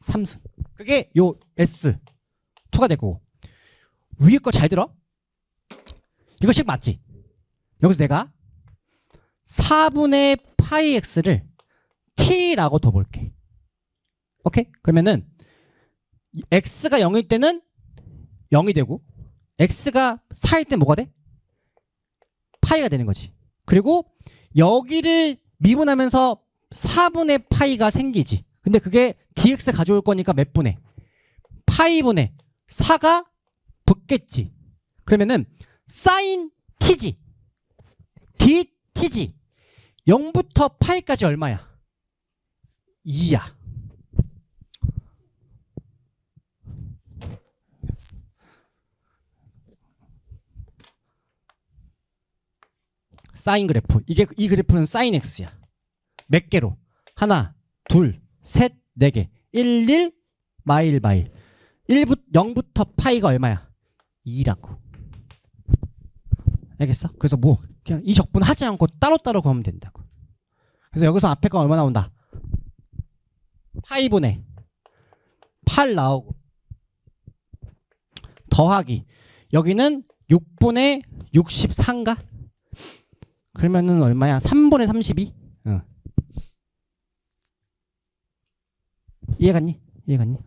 3승. 그게 요 S2가 되고, 위에 거 잘 들어? 이거식 맞지? 여기서 내가 4분의 파이 x를 t라고 둬볼게. 오케이? 그러면은 x가 0일 때는 0이 되고 x가 4일 때 뭐가 돼? 파이가 되는 거지. 그리고 여기를 미분하면서 4분의 파이가 생기지. 근데 그게 dx 가져올 거니까 몇 분의? 파이분의 4가 붙겠지. 그러면은 사인 t지. dt지. 0부터 파이까지 얼마야? 2야. 사인 그래프. 이 그래프는 사인 x야. 몇 개로? 하나, 둘, 셋, 네 개. 1, 1, 마일, 마일. 0부터 파이가 얼마야? 2라고. 알겠어? 그래서 뭐 그냥 이 적분 하지 않고 따로따로 구하면 된다고. 그래서 여기서 앞에 거 얼마 나온다? 파이분의 8 나오고, 더하기 여기는 6분의 64인가? 그러면은 얼마야? 3분의 32? 응. 이해갔니? 이해갔니?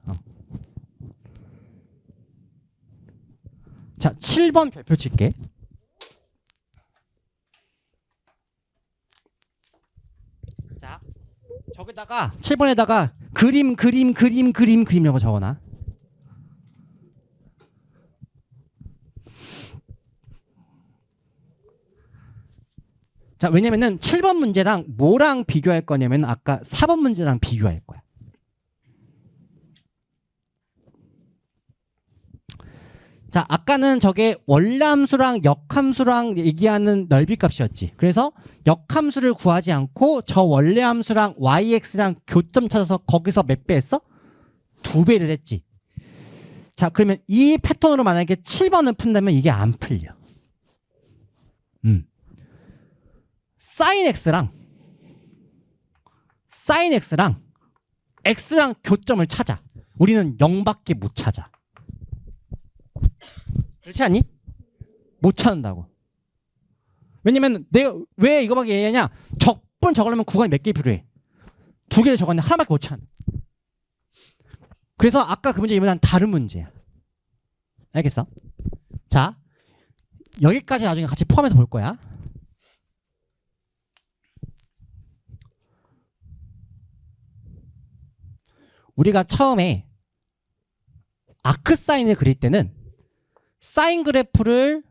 자, 7번 별표 칠게. 자, 저기다가 7번에다가 그림이라고 적어놔. 자, 왜냐면은 7번 문제랑 뭐랑 비교할 거냐면 아까 4번 문제랑 비교할 거야. 자, 아까는 저게 원함수랑 역함수랑 얘기하는 넓이값이었지. 그래서 역함수를 구하지 않고 저 원래함수랑 yx랑 교점 찾아서 거기서 몇 배 했어? 2배를 했지. 자, 그러면 이 패턴으로 만약에 7번을 푼다면 이게 안 풀려. 사인 x랑 x랑 교점을 찾아. 우리는 0밖에 못 찾아. 그렇지 않니? 못 찾는다고. 왜냐면 내가 왜 이거밖에 얘기하냐? 적분 적으려면 구간이 몇 개 필요해? 2개를 적었는데 하나밖에 못 찾는. 그래서 아까 그 문제 이번엔 다른 문제야. 알겠어? 자, 여기까지 나중에 같이 포함해서 볼 거야. 우리가 처음에 아크 사인을 그릴 때는 사인 그래프를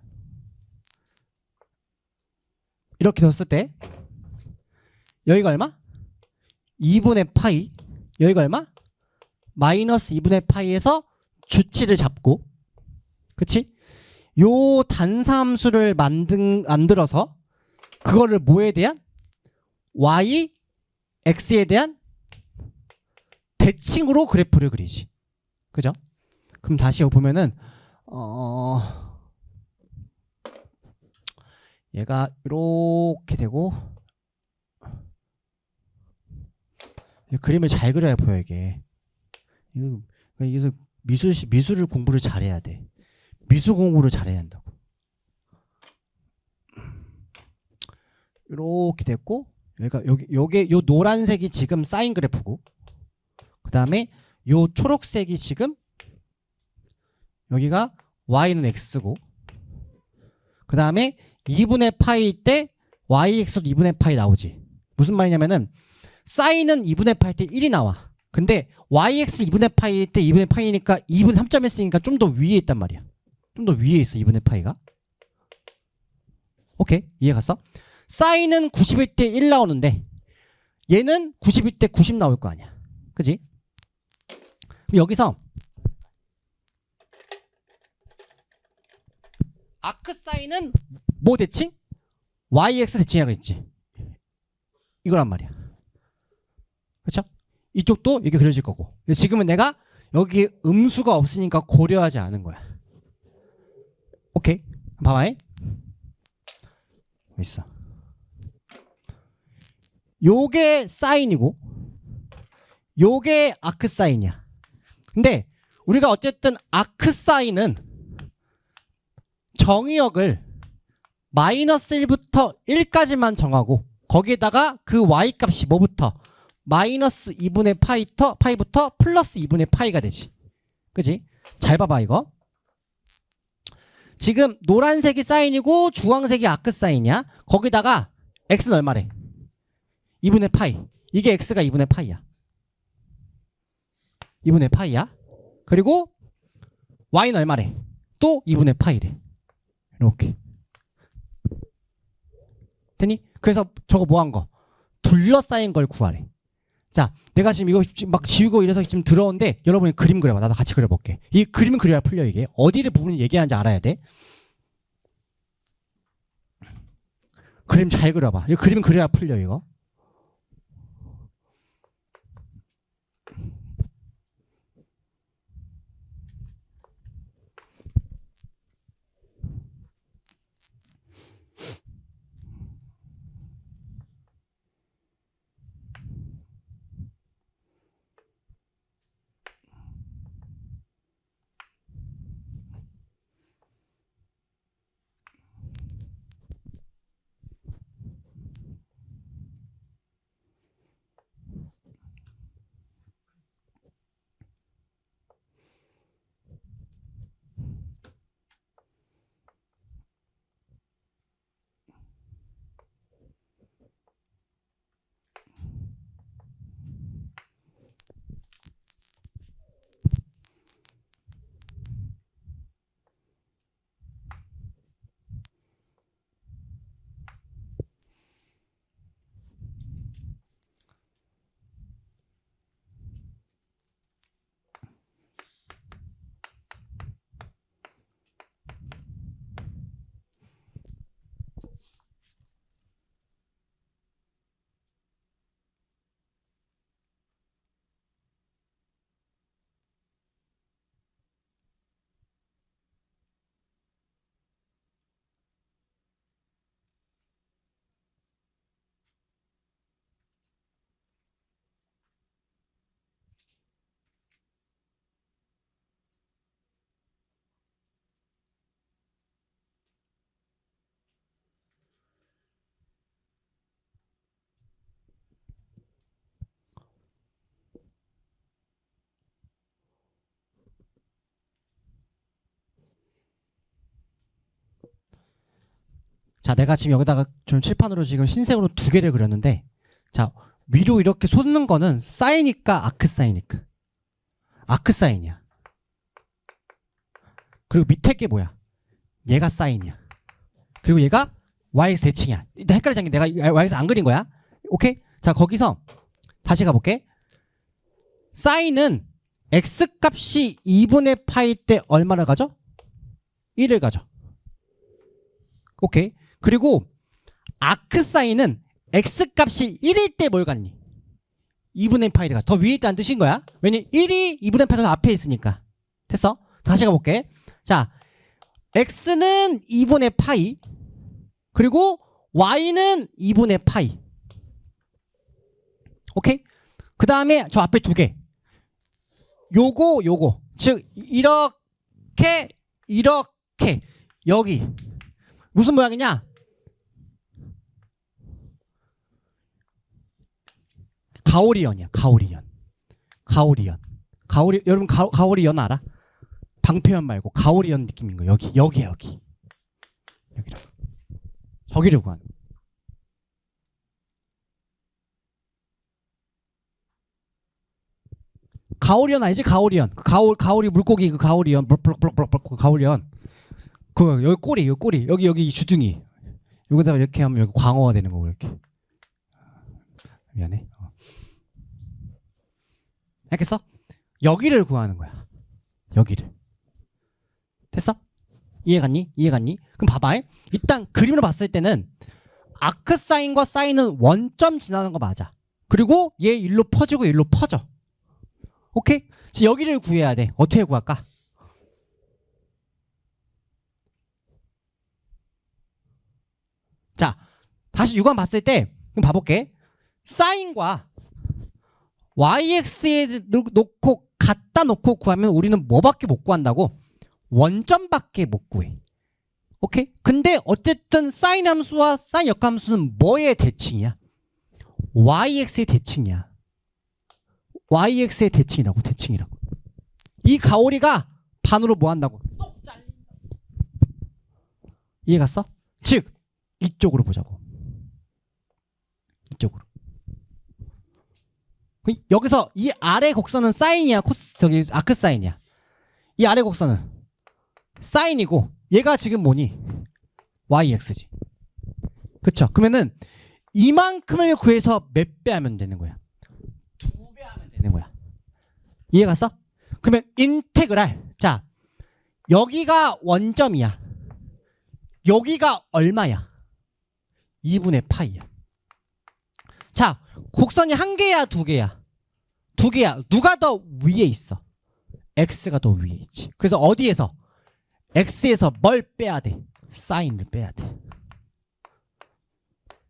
이렇게 뒀을 때 여기가 얼마? 2분의 파이. 여기가 얼마? 마이너스 2분의 파이에서 주치를 잡고, 그치? 요 단사함수를 만들어서 그거를 뭐에 대한? y, x에 대한 대칭으로 그래프를 그리지. 그죠? 그럼 다시 여기 보면은 얘가 이렇게 되고, 그림을 잘 그려야 보여 이게. 그래서 미술을 공부를 잘해야 돼. 미술 공부를 잘해야 한다고. 이렇게 됐고, 그러니까 요게 요 노란색이 지금 사인 그래프고, 그 다음에 요 초록색이 지금 여기가 y는 x고, 그 다음에 2분의 파이일 때 yx도 2분의 파이 나오지. 무슨 말이냐면은 사인은 2분의 파이 때 1이 나와. 근데 yx 2분의 파이일 때 2분의 파이니까 2분의 3점 했으니까 좀 더 위에 있단 말이야. 좀 더 위에 있어 2분의 파이가. 오케이, 이해 갔어? 사인은 90일 때 1 나오는데 얘는 90일 때 90 나올 거 아니야. 그지? 그럼 여기서 아크 사인은 뭐 대칭? yx 대칭이라고 했지. 이거란 말이야. 그렇죠? 이쪽도 이렇게 그려질 거고. 근데 지금은 내가 여기 음수가 없으니까 고려하지 않은 거야. 오케이, 봐봐. 있어. 요게 사인이고 요게 아크 사인이야. 근데 우리가 어쨌든 아크 사인은 정의역을 마이너스 1부터 1까지만 정하고 거기에다가 그 y값이 뭐부터 마이너스 2분의 파이부터 플러스 2분의 파이가 되지. 그지? 잘 봐봐 이거. 지금 노란색이 사인이고 주황색이 아크 사인이야. 거기다가 x는 얼마래? 2분의 파이. 이게 x가 2분의 파이야. 2분의 파이야. 그리고 y는 얼마래? 또 2분의 파이래. 이렇게. 됐니? 그래서 저거 뭐 한 거? 둘러싸인 걸 구하래. 자, 내가 지금 이거 막 지우고 이래서 지금 들어오는데 여러분이 그림 그려봐. 나도 같이 그려볼게. 이 그림을 그려야 풀려 이게. 어디를 부분을 얘기하는지 알아야 돼. 그림 잘 그려봐. 이 그림 그려야 풀려 이거. 자, 내가 지금 여기다가 좀 칠판으로 지금 흰색으로 두 개를 그렸는데, 자, 위로 이렇게 솟는 거는 사인이니까 아크 사인이니까. 아크 사인이야. 그리고 밑에 게 뭐야? 얘가 사인이야. 그리고 얘가 yx 대칭이야. 일단 헷갈리지 않게 내가 yx 안 그린 거야. 오케이? 자, 거기서 다시 가볼게. 사인은 x 값이 2분의 파일 때 얼마를 가져? 1을 가져. 오케이. 그리고 아크 사인은 x 값이 1일 때 뭘 갖니? 2분의 파이가 더 위에 있다는 뜻인 거야. 왜냐면 1이 2분의 파이가 앞에 있으니까. 됐어? 다시 가볼게. 자, x는 2분의 파이, 그리고 y는 2분의 파이. 오케이? 그 다음에 저 앞에 두 개. 요거. 즉 이렇게 여기 무슨 모양이냐? 가오리연이야. 가오리연. 여러분 가오리연 알아? 방패연 말고 가오리연 느낌인 거. 여기야. 여기라. 저기를 구하는. 가오리연 알지? 가오리연. 가오리 물고기 그 가오리연. 가오리연. 그 여기 꼬리. 여기 이 주둥이. 여기다가 이렇게 하면 여기 광어가 되는 거고 이렇게. 미안해. 알겠어? 여기를 구하는 거야. 여기를. 됐어? 이해갔니? 그럼 봐봐. 일단 그림으로 봤을 때는 아크 사인과 사인은 원점 지나는 거 맞아. 그리고 얘 일로 퍼지고 일로 퍼져. 오케이? 지금 여기를 구해야 돼. 어떻게 구할까? 자, 다시 유관 봤을 때 그럼 봐볼게. 사인과 yx에 놓고 갖다 놓고 구하면 우리는 뭐밖에 못 구한다고? 원점밖에 못 구해. 오케이? 근데 어쨌든 사인 함수와 사인 역함수는 뭐의 대칭이야? yx의 대칭이야. yx의 대칭이라고. 이 가오리가 반으로 뭐 한다고? 똑 잘린다. 이해갔어? 즉 이쪽으로 보자고. 이쪽으로. 여기서 이 아래 곡선은 사인이야, 저기 아크 사인이야. 이 아래 곡선은 사인이고 얘가 지금 뭐니? yx지. 그쵸? 그러면은 이만큼을 구해서 몇 배 하면 되는 거야? 2배 하면 되는 거야. 이해갔어? 그러면 인테그랄. 자, 여기가 원점이야. 여기가 얼마야? 2분의 파이야. 자, 곡선이 한 개야, 두 개야? 두 개야. 누가 더 위에 있어? x가 더 위에 있지. 그래서 어디에서? x에서 뭘 빼야 돼? 사인을 빼야 돼.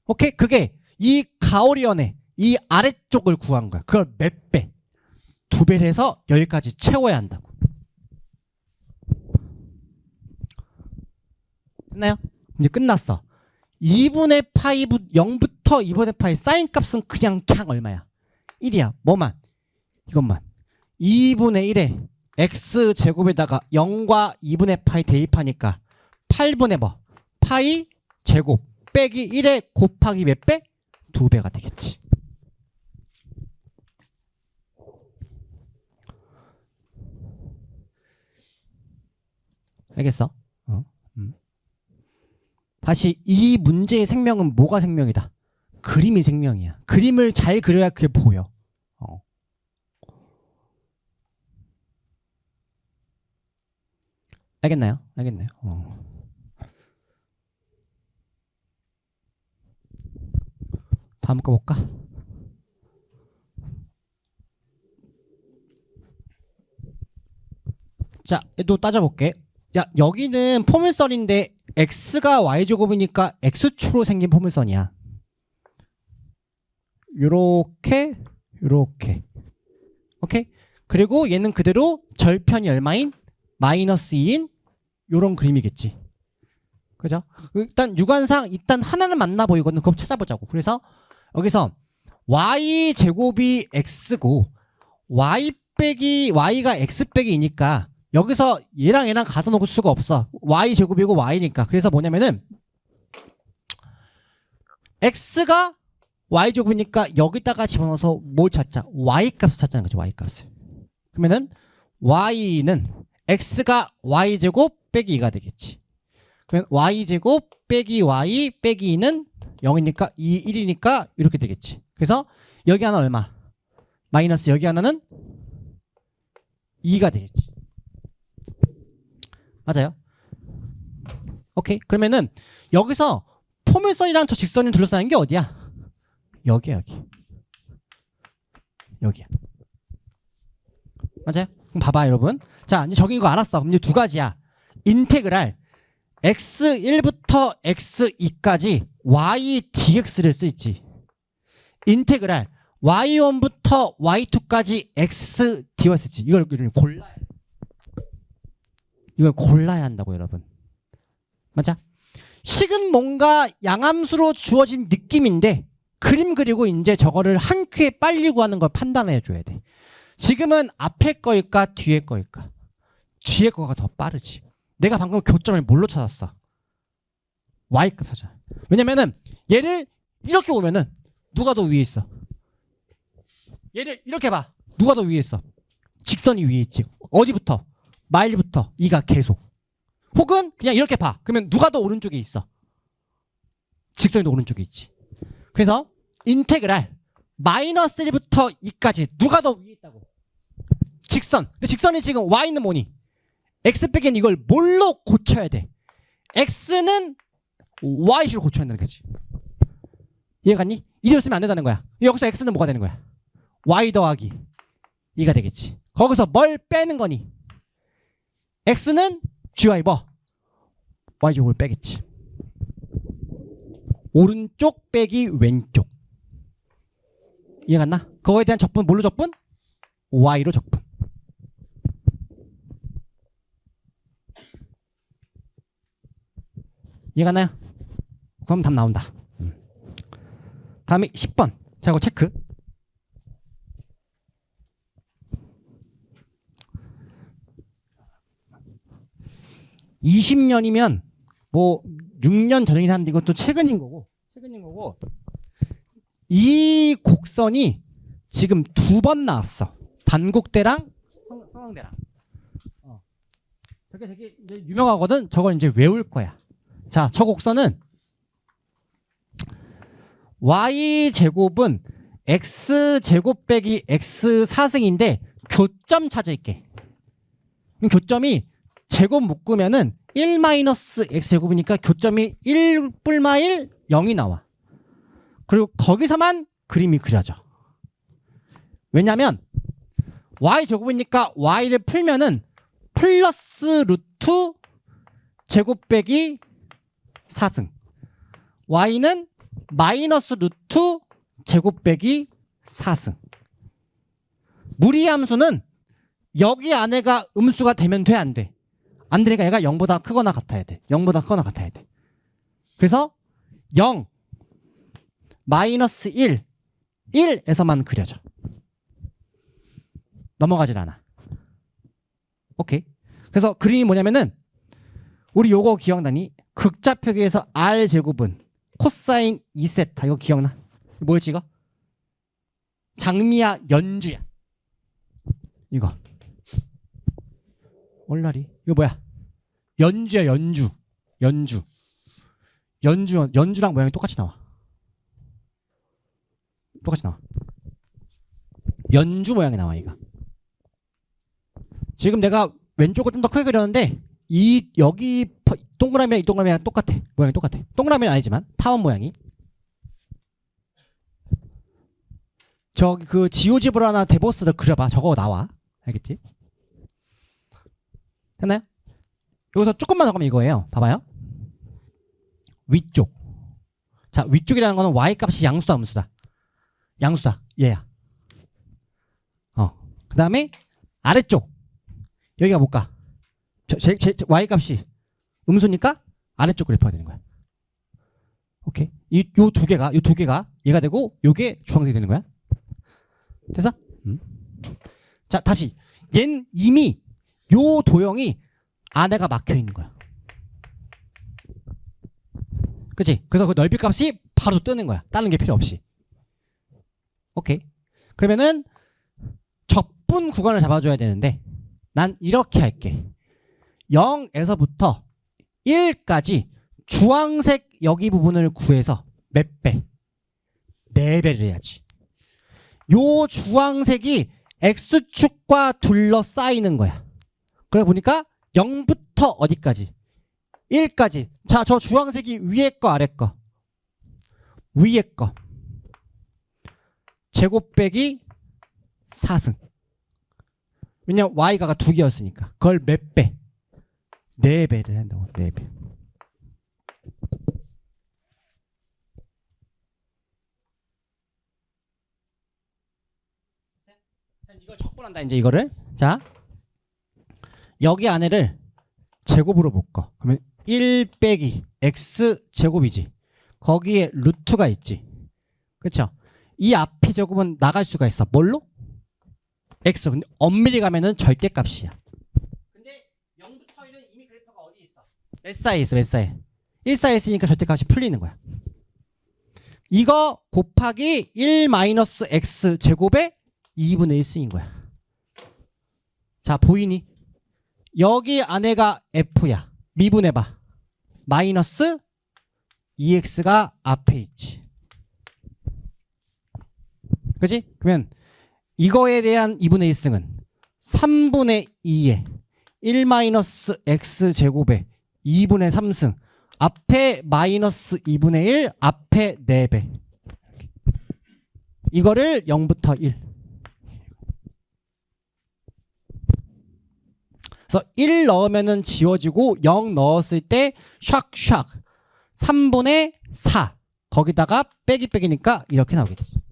오케이? 그게 이 가오리언의 이 아래쪽을 구한 거야. 그걸 몇 배? 2배를 해서 여기까지 채워야 한다고. 됐나요? 이제 끝났어. 2분의 파이 0부터 2분의 파이 사인 값은 그냥 얼마야? 1이야. 뭐만? 이것만. 2분의 1에 x 제곱에다가 0과 2분의 파이 대입하니까 8분의 뭐? 파이 제곱 빼기 1에 곱하기 몇 배? 2배가 되겠지. 알겠어? 다시 이 문제의 생명은 뭐가 생명이다? 그림이 생명이야. 그림을 잘 그려야 그게 보여. 알겠나요? 다음 거 볼까? 자, 또 따져볼게. 야, 여기는 포물선인데 x가 y제곱이니까 x축으로 생긴 포물선이야. 요렇게 오케이? 그리고 얘는 그대로 절편이 얼마인? 마이너스 2인 요런 그림이겠지. 그죠? 일단 유관상 일단 하나는 맞나 보이거든. 그럼 찾아보자고. 그래서 여기서 y제곱이 x고 y가 x 빼기 2니까 여기서 얘랑 가둬 놓을 수가 없어. y제곱이고 y니까. 그래서 뭐냐면은 x가 y제곱이니까 여기다가 집어넣어서 뭘 찾자? y값을 찾자는 거죠. y값을. 그러면은 y는 x가 y제곱 빼기 2가 되겠지. 그러면 y제곱 빼기 y 빼기 2는 0이니까 2, 1이니까 이렇게 되겠지. 그래서 여기 하나 얼마? 마이너스 여기 하나는 2가 되겠지. 맞아요? 오케이. 그러면은 여기서 포물선이랑 저 직선이 둘러싸는 게 어디야? 여기야, 여기. 여기야. 맞아요? 그럼 봐봐, 여러분. 자, 이제 적인 거 알았어. 그럼 이제 두 가지야. 인테그랄 x1부터 x2까지 y dx를 쓸지. 인테그랄 y1부터 y2까지 x dy를 쓸지. 이걸 골라야 돼. 이걸 골라야 한다고, 여러분. 맞아? 식은 뭔가 양함수로 주어진 느낌인데 그림 그리고 이제 저거를 한 큐에 빨리 구하는 걸 판단해 줘야 돼. 지금은 앞에 거일까 뒤에 거일까? 뒤에 거가 더 빠르지. 내가 방금 교점을 뭘로 찾았어? y값 찾아. 왜냐면은 얘를 이렇게 보면은 누가 더 위에 있어? 얘를 이렇게 봐. 누가 더 위에 있어? 직선이 위에 있지. 어디부터? 마일부터 2가 계속. 혹은 그냥 이렇게 봐. 그러면 누가 더 오른쪽에 있어? 직선이 더 오른쪽에 있지. 그래서 인테그랄 마이너스 1부터 2까지 누가 더 위에 있다고? 직선. 근데 직선이 지금 y는 뭐니? x 빼기는 이걸 뭘로 고쳐야 돼? x는 y식으로 고쳐야 한다는 거지. 이해 갔니? 이대로 쓰면 안 된다는 거야. 여기서 x는 뭐가 되는 거야? y 더하기 2가 되겠지. 거기서 뭘 빼는 거니? x는 gy 뭐? y제곱을 빼겠지. 오른쪽 빼기 왼쪽. 이해 갔나? 그거에 대한 적분 뭘로 적분? y로 적분. 이해 갔나요? 그럼 답 나온다. 다음에 10번. 자, 이거 체크. (20년이면) 뭐 6년 전이긴 한데 이것도 최근인 거고 이 곡선이 지금 2번 나왔어. 단국대랑 성황대랑. 저게 되게 이제 유명하거든. 저걸 이제 외울 거야. 자, 저 곡선은 y제곱은 x제곱 빼기 x4승인데 교점 찾을게. 교점이 제곱 묶으면은 1-x제곱이니까 교점이 1뿔마1 0이 나와. 그리고 거기서만 그림이 그려져. 왜냐면 y제곱이니까 y를 풀면은 플러스 루트 제곱 빼기 4승. y는 마이너스 루트 제곱 빼기 4승. 무리함수는 여기 안에가 음수가 되면 돼, 안 돼? 안 되니까 얘가 0보다 크거나 같아야 돼. 0보다 크거나 같아야 돼. 그래서 0, 마이너스 1, 1에서만 그려져. 넘어가질 않아. 오케이. 그래서 그림이 뭐냐면은 우리 요거 기억나니? 극좌표기에서 r제곱은 코사인 2세타. 이거 기억나? 뭐였지 이거? 장미야 연주야. 이거 얼라리. 이거 뭐야? 연주야 연주. 연주랑 모양이 똑같이 나와. 연주 모양이 나와. 이거 지금 내가 왼쪽을 좀 더 크게 그렸는데 이 여기 동그라미랑 이 동그라미랑 똑같아. 모양이 똑같아. 동그라미는 아니지만 타원 모양이. 저기 그 지오지브라나 데보스를 그려봐. 저거 나와. 알겠지? 됐나요? 여기서 조금만 더 가면 이거예요. 봐봐요. 위쪽. 자, 위쪽이라는 거는 y값이 양수다 음수다? 양수다. 얘야. 그 다음에 아래쪽. 여기가 뭘까? y값이 음수니까 아래쪽 그래프가 되는 거야. 오케이. 요 두 개가 얘가 되고 요게 주황색이 되는 거야. 됐어? 자, 다시. 얘는 이미 요 도형이 안에가 막혀 있는 거야. 그치? 그래서 그 넓이 값이 바로 뜨는 거야. 다른 게 필요 없이. 오케이. 그러면은 적분 구간을 잡아줘야 되는데 난 이렇게 할게. 0에서부터 1까지 주황색 여기 부분을 구해서 몇 배? 4배를 해야지. 요 주황색이 X축과 둘러싸이는 거야. 그래 보니까 0부터 어디까지? 1까지. 자, 저 주황색이 위에 거 아래 거? 위에 거. 제곱 빼기 4승. 왜냐면 Y가 2개였으니까. 그걸 몇 배? 4배를 한다고. 4배. 이걸 적분한다 이제 이거를. 자, 여기 안에를 제곱으로 묶어. 그러면 1 빼기 x 제곱이지. 거기에 루트가 있지. 그렇죠? 이 앞이 제곱은 나갈 수가 있어. 뭘로? x. 근데 엄밀히 가면은 절대값이야. 근데 0부터 1은 이미 그래프가 어디 있어? 몇 사이에 있어? 몇 사이에? 1 사이에 있으니까 절대값이 풀리는 거야. 이거 곱하기 1 마이너스 x 제곱에 2분의 1 쓰인 거야. 자, 보이니? 여기 안에가 f야. 미분해봐. 마이너스 2x가 앞에 있지. 그치? 그러면 이거에 대한 2분의 1승은 3분의 2에 1 마이너스 x 제곱에 2분의 3승. 앞에 마이너스 2분의 1, 앞에 4배. 이거를 0부터 1. 그래서 1 넣으면은 지워지고 0 넣었을 때 샥샥 3분의 4 거기다가 빼기 빼기니까 이렇게 나오겠지.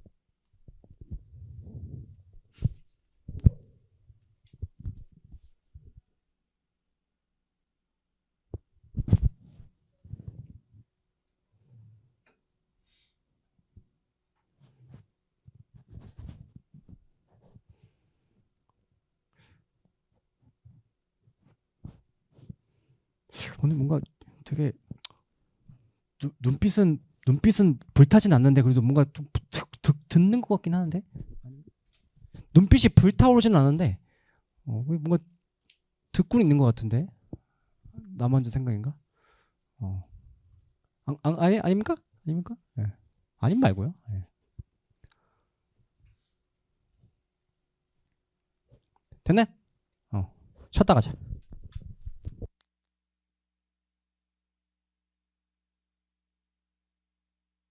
오늘 뭔가 되게 눈빛은 불타진 않는데 그래도 뭔가 좀 듣는 것 같긴 하는데 눈빛이 불타오르진 않는데 뭔가 듣고 있는 것 같은데 나만 저 생각인가? 아닙니까? 아닙니까? 네. 아님 말고요. 네. 됐네? 쉬었다 가자.